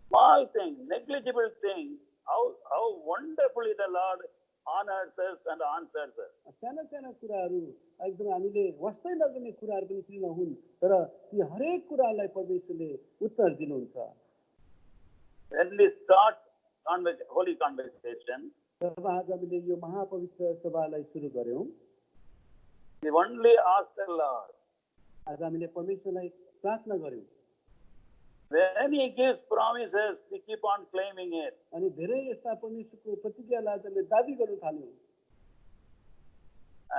Small thing, negligible thing, how wonderfully the Lord honors us and answers us. साना साना कुराहरू एकदम हामीले वास्तै नगर्ने कुराहरू पनि किन नहुन् तर ती हरेक कुरालाई परमेश्वरले उत्तर दिनुहुन्छ। When we start holy conversation, जब आज हामीले यो महापवित्र सभालाई सुरु गर्यौँ we only ask the Lord. आज हामीले परमेश्वरलाई प्रार्थना गर्यौँ। When He gives promises, we keep on claiming it. अनि धेरै यस्ता परमेश्वरको प्रतिज्ञालाई हामीले दाबी गर्न थाल्यौँ।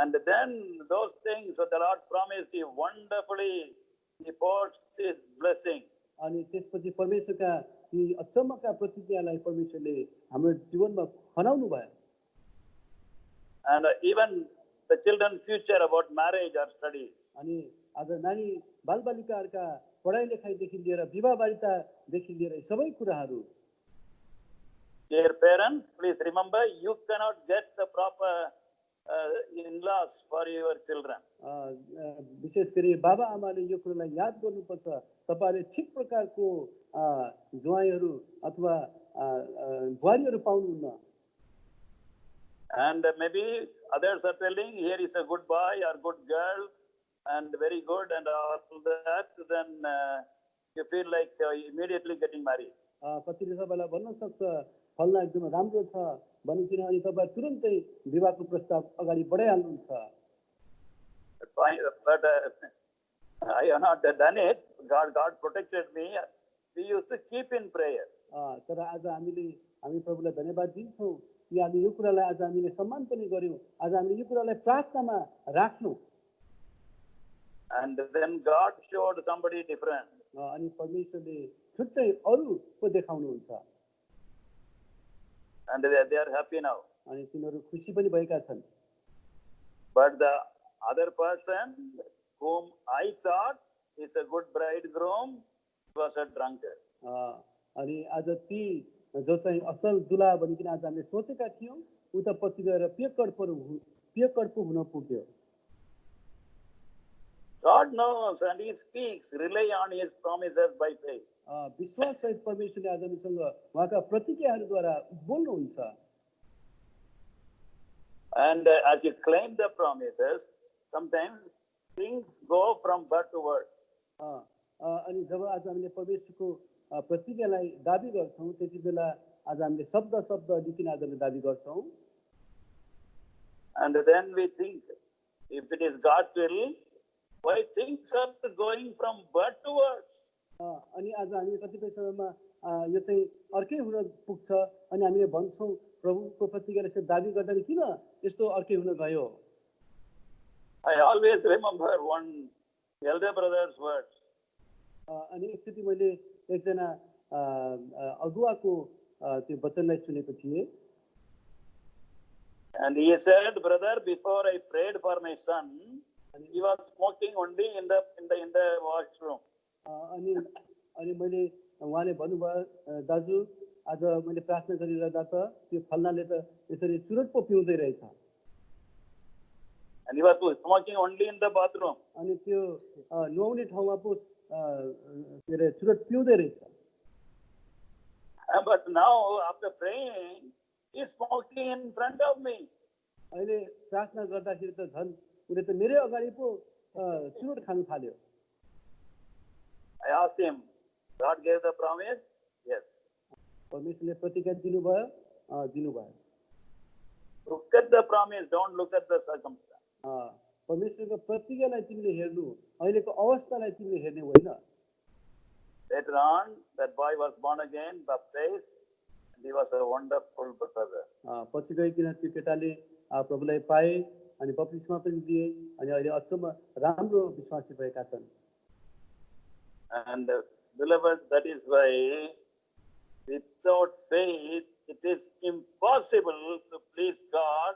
And then those things that the Lord promised, He pours His blessing. अनि त्यसपछि परमेश्वरका ती अचम्मका प्रतिज्ञालाई परमेश्वरले हाम्रो जीवनमा खनाउनु भयो। And even the children's future about marriage or studies. अनि आज नानी बालबालिकाहरूका पढाइ लेखाइदेखि लिएर विवाहबारितादेखि लिएर सबै कुराहरू। Dear parents, please remember, you cannot get the proper in-laws for your children. विशेष गरी बाबा आमाले यो कुरालाई याद गर्नुपर्छ, तपाईले ठिक प्रकारको ज्वाइँहरू अथवा बुहारीहरू पाउनुहुन्न। And maybe others are telling, here is a good boy or good girl and very good and all that, then you feel like immediately getting married. कतिले तपाईँलाई भन्न सक्छ फल्ना एकदम राम्रो छ भनिकन अनि तपाईँ तुरुन्तै विवाहको प्रस्ताव अगाडि बढाइहाल्नुहुन्छ। I have not done it. God protected me. We used to keep in prayer. तर आज हामी प्रभुलाई धन्यवाद दिन्छौँ कि हामी यो कुरालाई आज हामीले सम्मान पनि गर्यौँ, आज हामीले यो कुरालाई प्रार्थनामा राख्यौँ। And then God showed somebody different. अनि परमेश्वरले छुट्टै अरूको देखाउनुहुन्छ And they are happy now. अनि तिनीहरू खुसी पनि भएका छन्। But the other person whom I thought is a good bridegroom was a drunkard. अनि आज ती जो चाहिँ असल दुला भनिकन आज हामीले सोचेका थियौँ ऊ त पछि गएर पियक्कड पो हुन पुग्यो। God knows and He speaks. Rely on His promises by faith. विश्वास सहित परमेश्वरले आज हामीसँग उहाँका प्रतिज्ञाहरूद्वारा बोल्नुहुन्छ। And as you claim the promises, sometimes things go from word to word. अनि जब आज हामीले परमेश्वरको प्रतिज्ञालाई दाबी गर्छौँ त्यति बेला आज हामीले शब्द लिखिन आज हामीले दाबी गर्छौँ। And then we think, if it is God's will, why things are going from word to word? अनि आज हामी कतिपय समयमा यो चाहिँ अर्कै हुन पुग्छ अनि हामीले भन्छौँ प्रभुको प्रतिज्ञाले यसो दाबी गर्दा नि किन यस्तो अर्कै हुन गयो। I always remember one elder brother's words. अनि एकचोटि मैले एकजना अगुवाको त्यो वचनलाई सुनेको थिएँ। And he said, brother, before I prayed for my son, he was smoking only in the washroom. अनि मैले उहाँले भन्नुभयो दाजु आज मैले प्रार्थना गरिरहँदा त त्यो फल्नाले त यसरी चुरोट पो पिउँदै रहेछ। And he was smoking only in the bathroom. अनि त्यो नुहाउने ठाउँमा पो के अरे चुरोट पिउँदै रहेछ। But now after praying, he is smoking in front of me. अहिले प्रार्थना गर्दाखेरि त झन् उसले त मेरै अगाडि पो चुरोट खानु थाल्यो। I asked him, God gave the promise? Yes. परमेश्वरले प्रतिज्ञा दिनुभयो। Look at the promise, don't look at the circumstance. परमेश्वरको प्रतिज्ञालाई तिमीले हेर्नु, अहिलेको अवस्थालाई तिमीले हेर्ने होइन। Later on, that boy was born again, baptized, and he was a wonderful brother. पछि गइकन त्यो केटाले प्रभुलाई पाए अनि बप्तिस्मा पनि दिए अनि अहिले अचम्म राम्रो विश्वासी भएका छन्। And beloved, that is why without faith it is impossible to please God.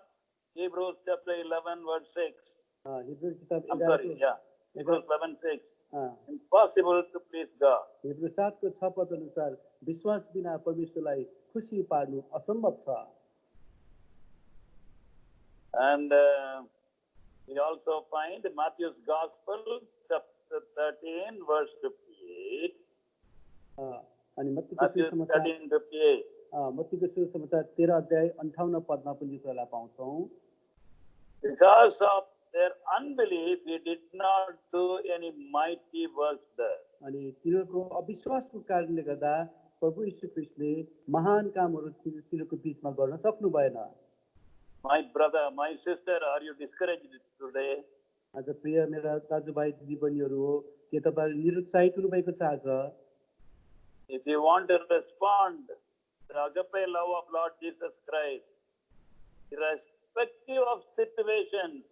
Hebrews chapter 11 verse 6. Hebrew किताब I'm sorry, yeah. Hebrews 11:6. Impossible to please God. Hebrew 7 को 6 पद अनुसार विश्वास बिना परमेश्वरलाई खुसी पार्नु असम्भव छ। And we also find Matthew's Gospel chapter 13 verse 58. अनि Matthew 13:58. मत्तीको सुसमाचार 13 अध्याय 58 पदमा पनि यो कुरालाई पाउँछौँ। Because of their unbelief, he did not do any mighty works there. अनि तिनीहरूको अविश्वासको कारणले गर्दा प्रभु यीशु ख्रीष्टले महान कामहरू तिनीहरूको बीचमा गर्न सक्नु भएन। My brother, my sister, are you discouraged today? आज प्रिय मेरा दाजुभाइ दिदीबहिनीहरू हो, के तपाईँहरू निरुत्साहित हुनुभएको छ आज? If you want to respond to the agape love of Lord Jesus Christ, irrespective of situations,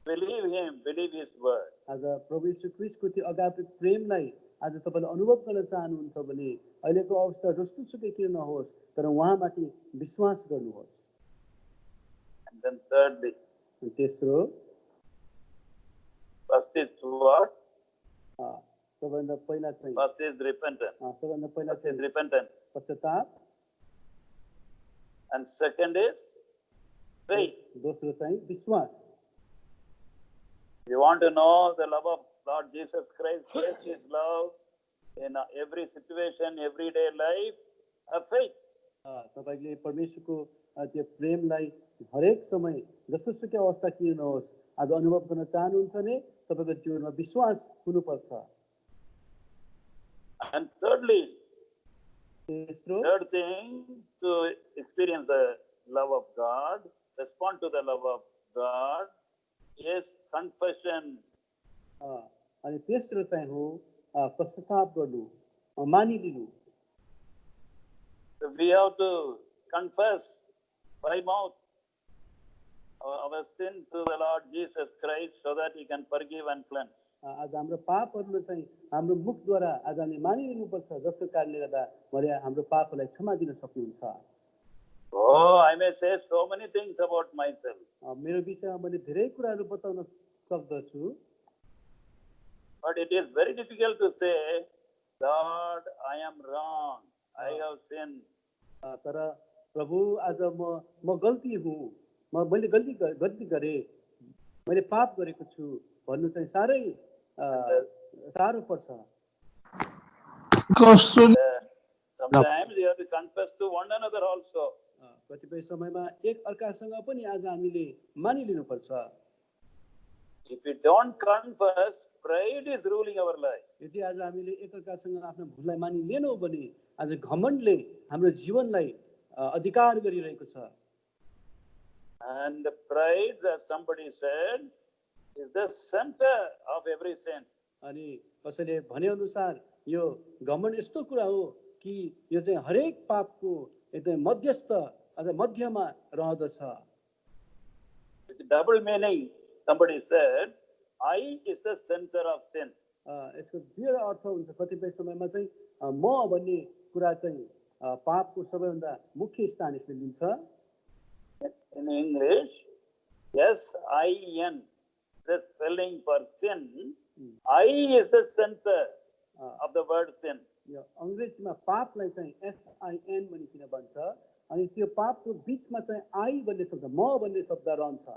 believe Him, believe His word. आज प्रभु यीशु ख्रीष्टको त्यो अगापे प्रेमलाई आज तपाईँले अनुभव गर्न चाहनुहुन्छ भने अहिलेको अवस्था जस्तोसुकै किन नहोस् तर उहाँमाथि विश्वास गर्नुहोस्। And then thirdly, तेस्रो first is what? सबभन्दा पहिला चाहिँ First is repentance. सबभन्दा पहिला First is चाहिँ repentance. पश्चाताप And second is faith. दोस्रो चाहिँ विश्वास। You want to know the love of Lord Jesus Christ, test His love in every situation, everyday life, have faith. तपाईँले परमेश्वरको त्यो प्रेमलाई हरेक समय जस्तोसुकै अवस्था किन नहोस् आज अनुभव गर्न चाहनुहुन्छ भने तपाईँको जीवनमा विश्वास हुनुपर्छ। And thirdly, तेस्रो third thing to experience the love of God, respond to the love of God, is confession. अनि तेस्रो चाहिँ हो पश्चाताप गर्नु, मानिलिनु। So we have to confess by mouth our sin to the Lord Jesus Christ so that He can forgive and cleanse. आज हाम्रो पापहरूलाई चाहिँ हाम्रो मुखद्वारा आज हामीले मानिलिनुपर्छ, जसको कारणले गर्दा उहाँले हाम्रो पापहरूलाई क्षमा दिन सक्नुहुन्छ। Oh, I may say so many things about myself. मेरो विषयमा मैले धेरै कुराहरू बताउन सक्दछु, But it is very difficult to say, Lord, I am wrong. I have sinned. तर प्रभु आज म गल्ती हुँ, मैले गल्ती गरेँ, मैले पाप गरेको छु भन्नु चाहिँ साह्रै साह्रो पर्छ। Sometimes you have to confess to one another also. कतिपय समयमा एक अर्कासँग पनि आज हामीले मानिलिनुपर्छ। If we don't confess, pride is ruling our life. यदि आज हामीले एक अर्कासँग आफ्नो भुललाई मानिलिएनौँ भने आज घमण्डले हाम्रो जीवनलाई अधिकार गरिरहेको छ। And the pride, as somebody said, is the center of every sin. अनि कसैले भने अनुसार यो घमण्ड यस्तो कुरा हो कि यो चाहिँ हरेक पापको एकदम मध्यस्थ अथवा मध्यमा रहदछ। It's double meaning. Somebody said, I is the center of sin. यसको दुईवटा अर्थ हुन्छ। कतिपय समयमा चाहिँ म भन्ने कुरा चाहिँ पापको सबैभन्दा मुख्य स्थान यसले लिन्छ। In English, S-I-N, the spelling for sin, I is the center of the word sin. यो अङ्ग्रेजीमा पापलाई चाहिँ SIN भनिकन भन्छ, अनि त्यो पापको बिचमा चाहिँ आई भन्ने शब्द, म भन्ने शब्द रहन्छ।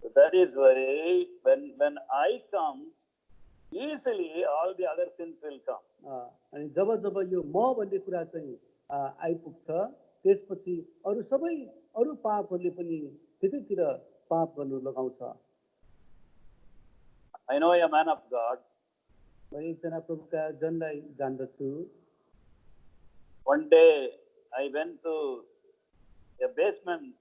So that is why when I comes, easily all the other sins will come. अनि जब जब यो म भन्ने कुरा चाहिँ आइपुग्छ, त्यसपछि अरू पापहरूले पनि त्यतैतिर पाप गर्नु लगाउँछ। I know a man of God. म एकजना प्रभुका जनलाई जान्दछु। One day I went to a basement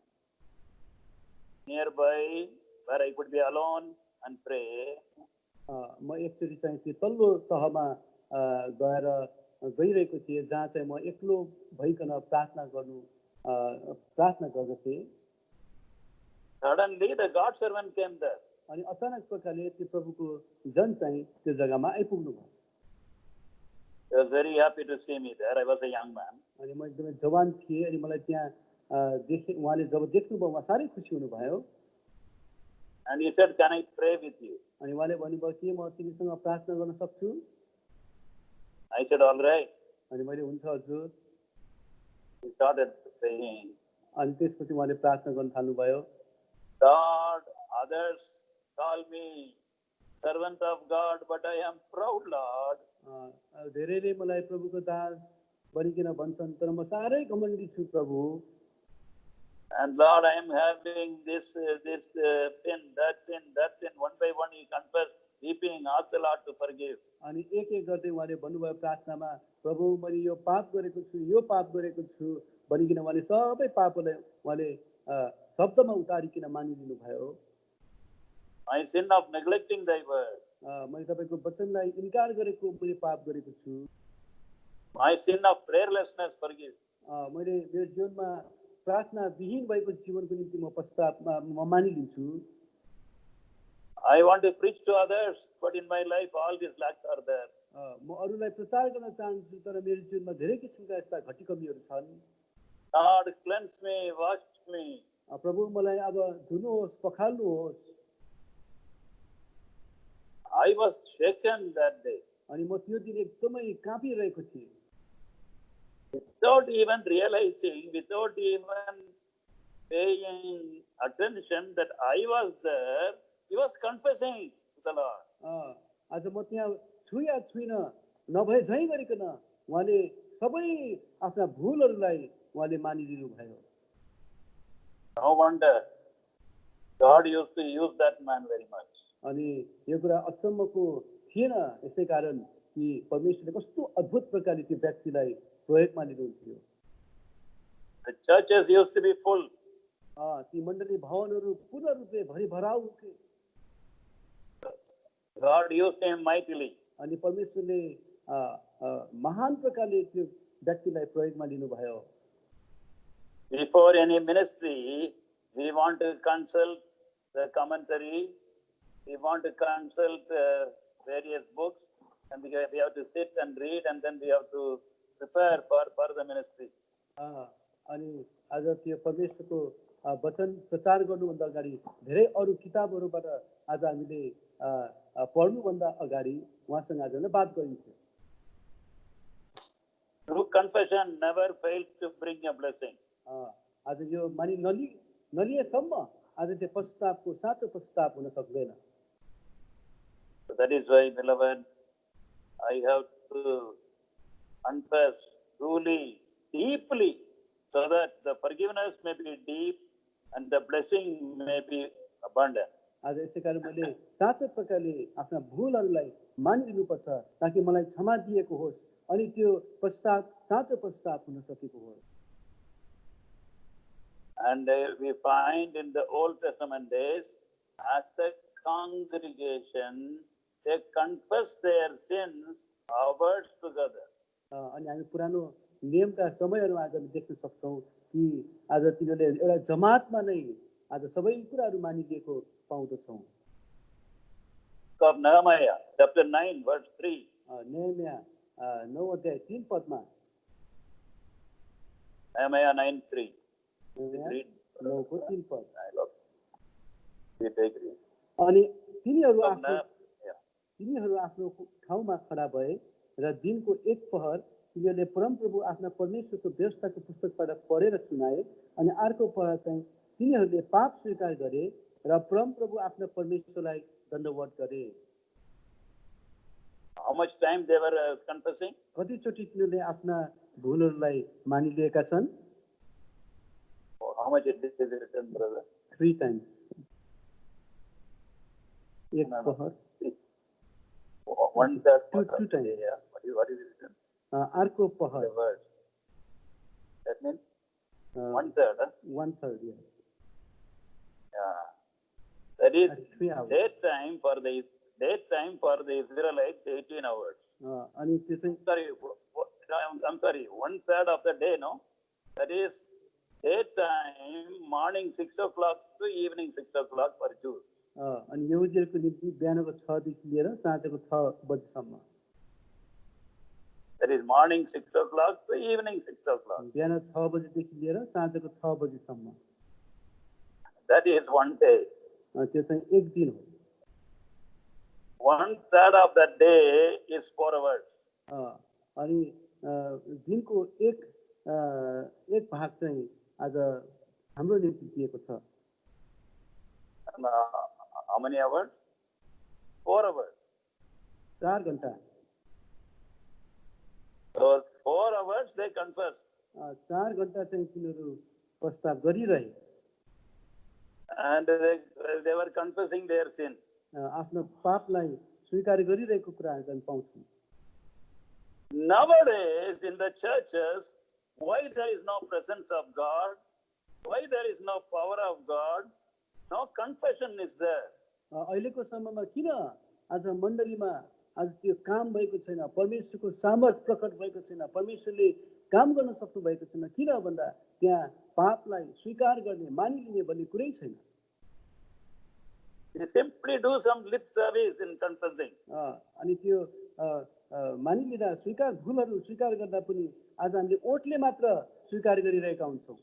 nearby where I could be alone and pray. म एकचोटि चाहिँ त्यो तल्लो तहमा गइरहेको थिएँ, जहाँ चाहिँ म एक्लो भइकन प्रार्थना गर्दथेँ। Suddenly the God servant came there. अनि अचानक प्रकारले त्यो प्रभुको जन चाहिँ त्यो जग्गामा आइपुग्नु भयो। He was very happy to see me there. I was a young man. अनि म एकदमै जवान थिएँ, अनि मलाई त्यहाँ उहाँले जब देख्नुभयो उहाँ साह्रै खुसी हुनुभयो। And he said, can I pray with you? अनि उहाँले भन्नुभयो कि म तिमीसँग प्रार्थना गर्न सक्छु? I said, all right. अनि मैले हुन्छ हजुर। He started praying. अनि त्यसपछि उहाँले प्रार्थना गर्न थाल्नुभयो। Lord, others call me servant of God, but I am proud, Lord. धेरैले मलाई प्रभुको दास भनिकन भन्छन्, तर म साह्रै घमण्डी छु प्रभु। And Lord, I am having this sin, that sin. One by one he confessed, weeping, asked the Lord to forgive. अनि एक एक गर्दै उहाँले भन्नुभयो प्रार्थनामा, प्रभु मैले यो पाप गरेको छु भनिकन उहाँले सबै पापलाई उहाँले शब्दमा उतारिकन मानिदिनु भयो। My sin of neglecting thy word. मैले तपाईँको वचनलाई इन्कार गरेको मैले पाप गरेको छु। My sin of prayerlessness forgive. मैले मेरो जीवनमा प्रार्थना विहीन भएको जीवनको निम्ति म पश्चाताप म मानिलिन्छु। I want to preach to others, but in my life all these lacks are there. म अरूलाई प्रचार गर्न चाहन्छु, तर मेरो जीवनमा धेरै किसिमका यस्ता घटी कमीहरू छन्। Lord, cleanse me, wash me. प्रभु मलाई अब धुनुहोस्, पखाल्नुहोस्। I was shaken that day. अनि म त्यो दिन एकदमै काँपिरहेको थिएँ। Without even realizing, without even paying attention that I was there, he was confessing to the Lord. आज म त्यहाँ छु या छुइनँ नभए झैँ गरिकन उहाँले सबै आफ्ना भुलहरूलाई उहाँले मानिदिनु भयो। No wonder God used to use that man very much. अनि यो कुरा अचम्मको थिएन, यसै कारण कि परमेश्वरले कस्तो अद्भुत प्रकारले त्यो व्यक्तिलाई प्रयोगमा लिनुहुन्थ्यो। The churches used to be full. ती मण्डली भवनहरू पूर्ण रूपले भरिभराउ थिए। God used him mightily. अनि परमेश्वरले महान प्रकारले त्यो व्यक्तिलाई प्रयोगमा लिनुभयो. Before any ministry, we want to consult the commentary, we want to consult various books, and we have to sit and read, and then we have to prepare for the ministry. अनि आज त्यो परमेश्वरको वचन प्रचार गर्नुभन्दा अगाडि धेरै अरू किताबहरूबाट आज हामीले पढ्नुभन्दा अगाडि उहाँसँग आज बात गरिन्छ. True confession never fails to bring a blessing. आज यो मानि नलिएसम्म आज त्यो पश्चातापको साँचो पश्चाताप हुन सक्दैन. So that is why, beloved, I have to confess truly, deeply, so that the forgiveness may be deep and the blessing may be abundant. आज यसै कारण मैले साँचो प्रकारले आफ्ना भुलहरूलाई मानिदिनुपर्छ ताकि मलाई क्षमा दिएको होस् अनि त्यो पश्चाताप साँचो पश्चाताप हुन सकेको होस्. And we find in the Old Testament days, as a congregation, they confess their sins hours together. अनि हामी पुरानो नियमका समयहरू आज हामी देख्न सक्छौँ कि आज तिनीहरूले एउटा जमातमा नै आज सबै कुराहरू मानिदिएको पाउँदछौँ. Of Nehemiah, chapter 9, verse 3. नेहम्या 9 अध्याय 3 पदमा Nehemiah 9:3. नेहम्या 9 को 3 पद. We take it. अनि तिनीहरू Of आफ्नो तिनीहरू आफ्नो ठाउँमा खडा भए र दिनको एक पहर तिनीहरूले परमप्रभु आफ्ना परमेश्वरको व्यवस्थाको पुस्तकबाट पढेर सुनाए अनि अर्को पहर चाहिँ तिनीहरूले पाप स्वीकार गरे र परमप्रभु आफ्ना परमेश्वरलाई दण्डवत गरे. How much time they were confessing? कतिचोटि तिनीहरूले आफ्ना भुलहरूलाई मानिलिएका छन्? How much it is written, brother? 3 times. एक No, no. पहर 1/3. Two times. Yeah. What is it written? अर्को पहर The word. That means 1/3. 1/3. Yeah. That is At 3 hours. daytime for the Israelites, 18 hours. अनि त्यो चाहिँ Sorry, I'm sorry. 1/3 of the day, no? That is daytime, morning 6 o'clock to evening 6 o'clock for Jews. अनि यहुदीहरूको निम्ति बिहानको 6 देखि लिएर साँझको 6 बजेसम्म. That is morning 6 o'clock to evening 6 o'clock. बिहान 6 बजेदेखि लिएर साँझको 6 बजेसम्म. That is one day. त्यो चाहिँ एक दिन हो. 1/3 of that day is 4 hours. अनि दिनको एक भाग चाहिँ आज हाम्रो निम्ति दिएको छ. And, how many hours? 4 hours. 4 घण्टा. So 4 hours they confess. 4 घण्टा चाहिँ तिनीहरू प्रस्ताव गरिरहे. And they were confessing their sin. आफ्नो पापलाई स्वीकार गरिरहेको कुराहरू हामी पाउँछौँ. Nowadays in the churches, why there is no presence of God? Why there is no power of God? No confession is there. अहिलेको समयमा किन आज मण्डलीमा आज त्यो काम भएको छैन, परमेश्वरको सामर्थ्य प्रकट भएको छैन, परमेश्वरले काम गर्न सक्नु भएको छैन? किन भन्दा त्यहाँ पापलाई स्वीकार गर्ने मानिलिने भन्ने कुरै छैन. They simply do some lip service in confessing. अनि त्यो मानिलिँदा स्वीकार भुलहरू स्वीकार गर्दा पनि आज हामीले ओठले मात्र स्वीकार गरिरहेका हुन्छौँ.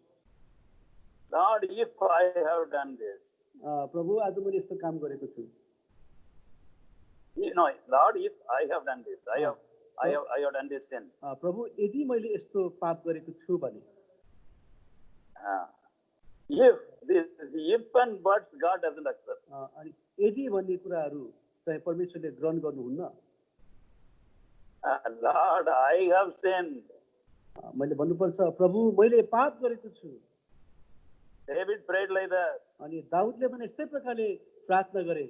Lord, if I have done this. प्रभु आज मैले यस्तो काम गरेको छु. No, Lord, if I have done this, I have done this sin. प्रभु यदि मैले यस्तो पाप गरेको छु भने. If and buts God doesn't accept. अनि यदि भन्ने कुराहरू चाहिँ परमेश्वरले ग्रहण गर्नुहुन्न. Lord, I have sinned. मैले भन्नुपर्छ प्रभु मैले पाप गरेको छु. David prayed like that. अनि दाउदले पनि यस्तै प्रकारले प्रार्थना गरे.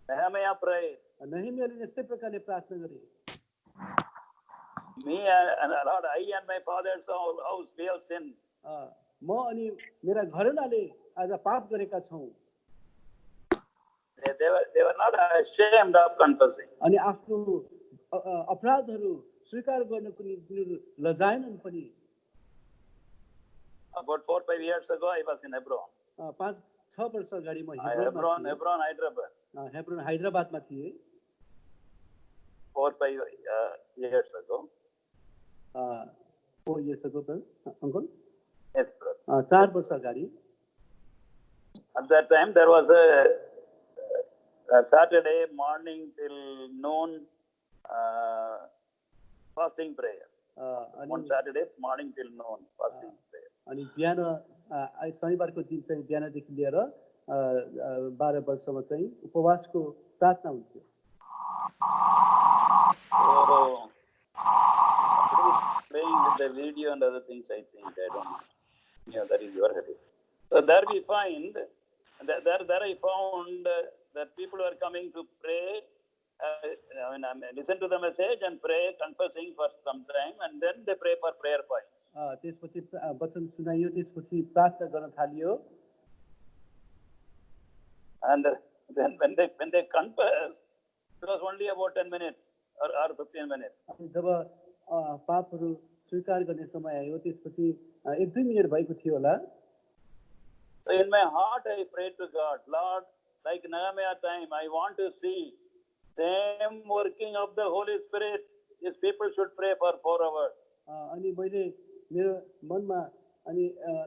Nehemiah prayed. नेहेमियाले यस्तै प्रकारले प्रार्थना गरे. Me and Lord, I and my father's house, we have sinned. म अनि मेरा घरनाले आज पाप गरेका छौँ. They were not ashamed of confessing. अनि आफ्नो अपराधहरू स्वीकार गर्नको निम्ति तिनीहरू लजाएनन् पनि। About 4-5 years ago, I was in Hebron. 5-6 वर्ष अगाडि म Hebron, Hyderabad. हेब्रोन हैदराबादमा थिएँ। 4-5 years ago. 4 years ago, uncle? Yes, brother. 4 वर्ष अगाडि। At that time, there was a Saturday morning till noon fasting prayer. One Saturday morning till noon fasting prayer. अनि बिहान शनिबारको दिन चाहिँ बिहानदेखि लिएर 12 वर्षसम्म चाहिँ उपवासको प्रार्थना हुन्थ्यो। So, playing with the video and other things, I think, I don't know. Yeah, that is your habit. So there we find, there I found that people were coming to pray, listen to the message and pray, confessing for some time, and then they pray for prayer points. त्यसपछि वचन सुनाइयो, त्यसपछि प्रार्थना गर्न थालियो। And then when they confessed, it was only about 10 minutes or 15 minutes. जब पापहरू स्वीकार गर्ने समय आयो, त्यसपछि 1-2 मिनेट भएको थियो होला। So in my heart I prayed to God, Lord, like Nehemiah time, I want to see same working of the Holy Spirit. These people should pray for 4 hours. अनि मैले मेरो मनमा अनि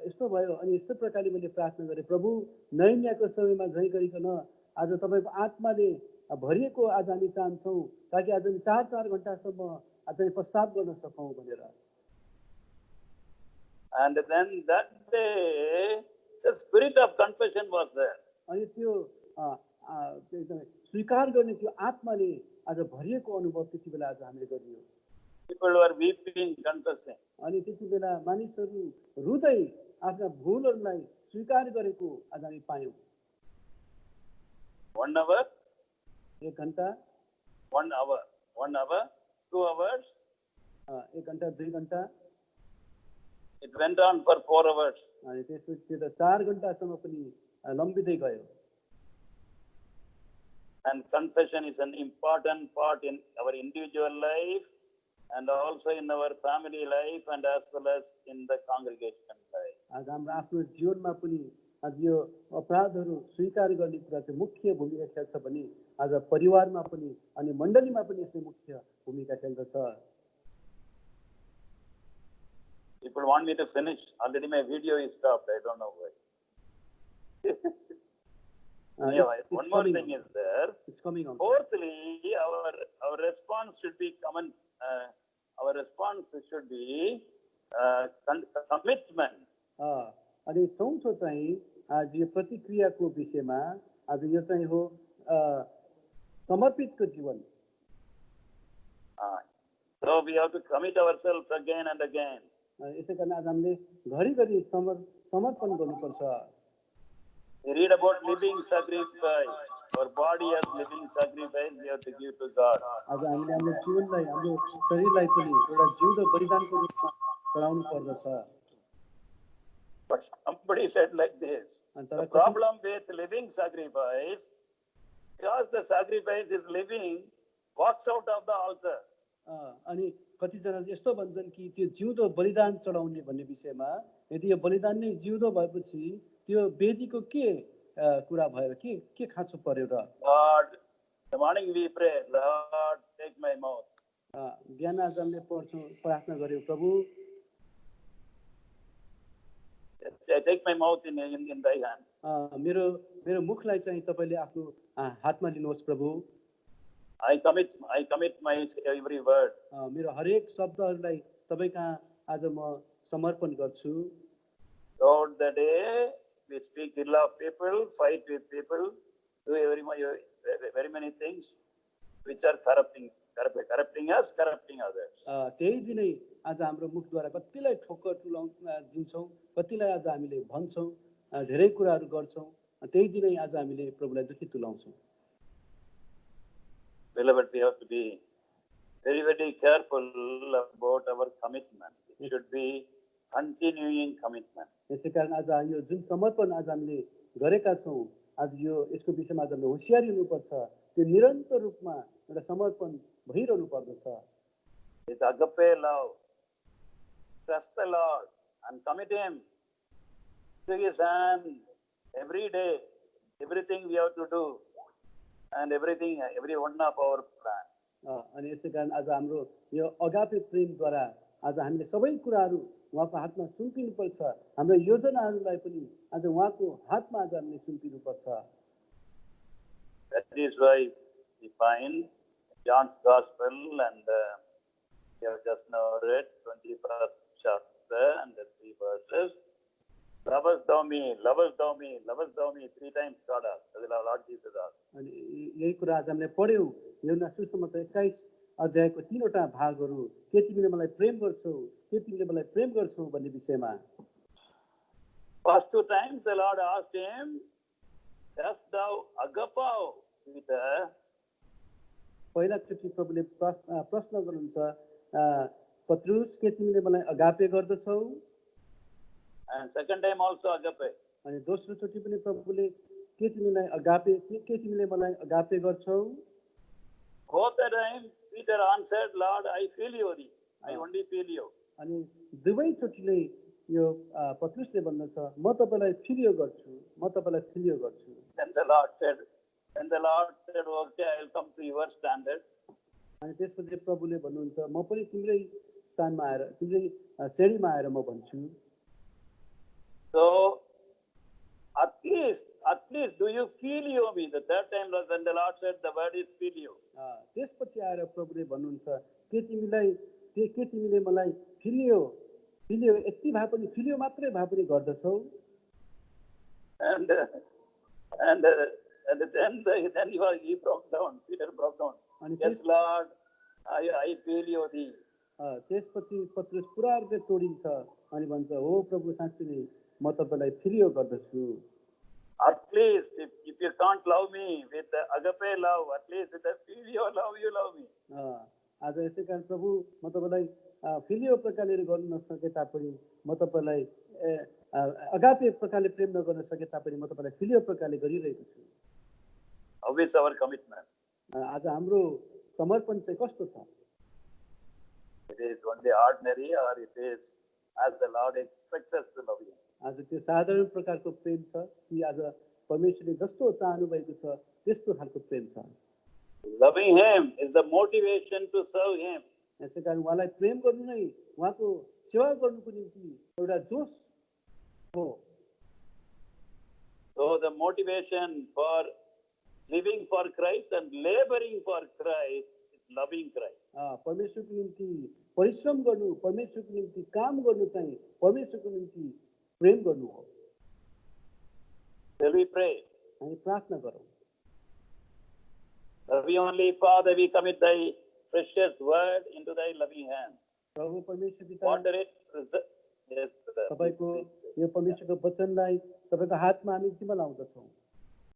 यस्तो भयो, अनि यस्तो प्रकारले मैले प्रार्थना गरेँ, प्रभु नहमियाको समयमा झै गरिकन आज तपाईको आत्माले भरिएको आज हामी चाहन्छौँ, ताकि आज हामी 4-4 घण्टासम्म आज हामी प्रस्ताव गर्न सकौँ भनेर। And then that day, the spirit of confession was there. अनि त्यो स्वीकार गर्ने त्यो आत्माले आज भरिएको अनुभव त्यति बेला आज हामीले गरियो। People were weeping, confessing. अनि त्यति बेला मानिसहरू रुँदै आफ्ना भुलहरूलाई स्वीकार गरेको आज हामी पायौँ। 1 hour, 1 घण्टा, 1 hour, 1 hour, 2 hours. 1 घण्टा, 2 घण्टा। It went on for 4 hours. अनि त्यसपछि त 4 घण्टासम्म पनि लम्बिँदै गयो। And confession is an important part in our individual life and also in our family life and as well as in the congregation life. आज हाम्रो आफ्नो जीवनमा पनि आज यो अपराधहरू स्वीकार गर्ने कुरा चाहिँ मुख्य भूमिका खेल्छ भने आज परिवारमा पनि अनि मण्डलीमा पनि यसले मुख्य भूमिका खेल्दछ। People want me to finish. Already my video is stopped. I don't know why. Anyway, one more thing is there. It's coming on. Fourthly, our response should be common. Our response should be commitment. अनि चौथो चाहिँ आज यो प्रतिक्रियाको विषयमा आज यो चाहिँ हो समर्पितको जीवन। So we have to commit ourselves again and again. यसै कारण आज हामीले घरिघरि समर्पण गर्नुपर्छ। We read about living sacrifice. Our body as living sacrifice we have to give to God. आज हामीले हाम्रो जीवनलाई, हाम्रो शरीरलाई पनि एउटा जिउँदो बलिदानको रूपमा चढाउनु पर्दछ। But somebody said like this, the problem with living sacrifice, because the sacrifice is living, walks out of the altar. अनि कतिजना यस्तो भन्छन् कि त्यो जिउँदो बलिदान चढाउने भन्ने विषयमा यदि यो बलिदान नै जिउँदो भएपछि त्यो वेदीको के कुरा भयो, के खाँचो पर्यो र? Lord, the morning we pray, Lord, take my mouth. बिहान आज हामीले पढ्छौँ, प्रार्थना गर्यौँ, प्रभु take my mouth in thy hand. मेरो मुखलाई चाहिँ तपाईले आफ्नो हातमा लिनुहोस् प्रभु। I commit my every word. मेरो हरेक शब्दहरूलाई तपाईँ कहाँ आज म समर्पण गर्छु। Throughout the day, we speak ill of people, fight with people, do very many things which are corrupting us, corrupting others. त्यही दिनै आज हाम्रो मुखद्वारा कतिलाई ठोक्कर दिन्छौँ, कतिलाई आज हामीले भन्छौँ, धेरै कुराहरू गर्छौँ, त्यही दिनै आज हामीले प्रभुलाई दुखी तुल्याउँछौँ। Beloved, we have to be very, very careful about our commitment. It should be continuing commitment. यसै कारण आज यो जुन समर्पण आज हामीले गरेका छौँ आज यो यसको विषयमा आज हामीले होसियारी हुनुपर्छ। त्यो निरन्तर रूपमा एउटा समर्पण भइरहनु पर्दछ। It's agape love. Trust the Lord and commit Him to His hand every day. Everything we have to do and everything, every one of our plan. अनि यसै कारण आज हाम्रो यो अगापे प्रेमद्वारा आज हामीले सबै कुराहरू उहाँको हातमा सुम्पिनुपर्छ। हाम्रो योजनाहरूलाई पनि आज उहाँको हातमा आज हामीले सुम्पिनुपर्छ। That is why we find John's Gospel and we have just now read 21st chapter and the 3 verses. Lovest thou me, lovest thou me, lovest thou me, 3 times God asked. That's the Lord Jesus asked. अनि यही कुरा आज हामीले पढ्यौँ यूहन्ना सुसमाचार 21 अध्यायको 3वटा भागहरू, के तिमीले मलाई प्रेम गर्छौ, के तिमीले मलाई प्रेम गर्छौ भन्ने विषयमा। First 2 times the Lord asked him, dost thou agapao Peter? पहिलाचोटि प्रभुले प्रश्न गर्नुहुन्छ, पत्रुस के तिमीले मलाई agape गर्दछौ? And second time also agape. अनि दोस्रो चोटि पनि प्रभुले के तिमीलाई अगापे के तिमीले मलाई अगापे गर्छौ? Both the times Peter answered, Lord, I feel you. I only feel you. अनि दुवै चोटिले यो पत्रुसले भन्दछ, म तपाईलाई फिलियो गर्छु, म तपाईलाई फिलियो गर्छु। Then the Lord said, okay, I will come to your standard. अनि त्यसपछि प्रभुले भन्नुहुन्छ, म पनि तिम्रै स्थानमा आएर तिम्रै श्रेणीमा आएर म भन्छु। So at least do you feel you me? The third time when the Lord said the word is feel you. त्यसपछि आएर प्रभुले भन्नुहुन्छ, के तिमीले मलाई फिलियो यति भए पनि फिलियो मात्रै भए पनि गर्दछौ? And then he broke down. Peter broke down. Yes, Lord, I feel you thee. त्यसपछि पत्रुस पुरा रूपले तोडिन्छ अनि भन्छ, हो प्रभु, साँच्चै नै म तपाईलाई फिलियो गर्दछु। At least if you can't love me with the agape love, at least with the filial love you love me. आज यसै कारण प्रभु, म तपाईलाई फिलियो प्रकारले गर्न नसके तापनि म तपाईलाई अगापे प्रकारले प्रेम नगर्न सके तापनि म तपाईलाई फिलियो प्रकारले गरिरहेको छु। How is our commitment? आज हाम्रो समर्पण चाहिँ कस्तो छ? It is only ordinary or it is as the Lord expects us to love him? आज त्यो साधारण प्रकारको प्रेम छ कि आज परमेश्वरले जस्तो चाहनु भएको छ त्यस्तो खालको प्रेम छ? Loving him is the motivation to serve him. यसै कारण उहाँलाई प्रेम गर्नु नै उहाँको सेवा गर्नुको निम्ति एउटा जोश हो। So the motivation for living for Christ and laboring for Christ is loving Christ. परमेश्वरको निम्ति परिश्रम गर्नु, परमेश्वरको निम्ति काम गर्नु चाहिँ परमेश्वरको निम्ति प्रेम गर्नु हो। Shall we pray? हामी प्रार्थना गरौँ। Heavenly Father, we commit thy precious word into thy loving hands. प्रभु परमेश्वर पिता, Water it. Yes, तपाईको यो परमेश्वरको वचनलाई तपाईको हातमा हामी जिम्मा लाउँदछौँ।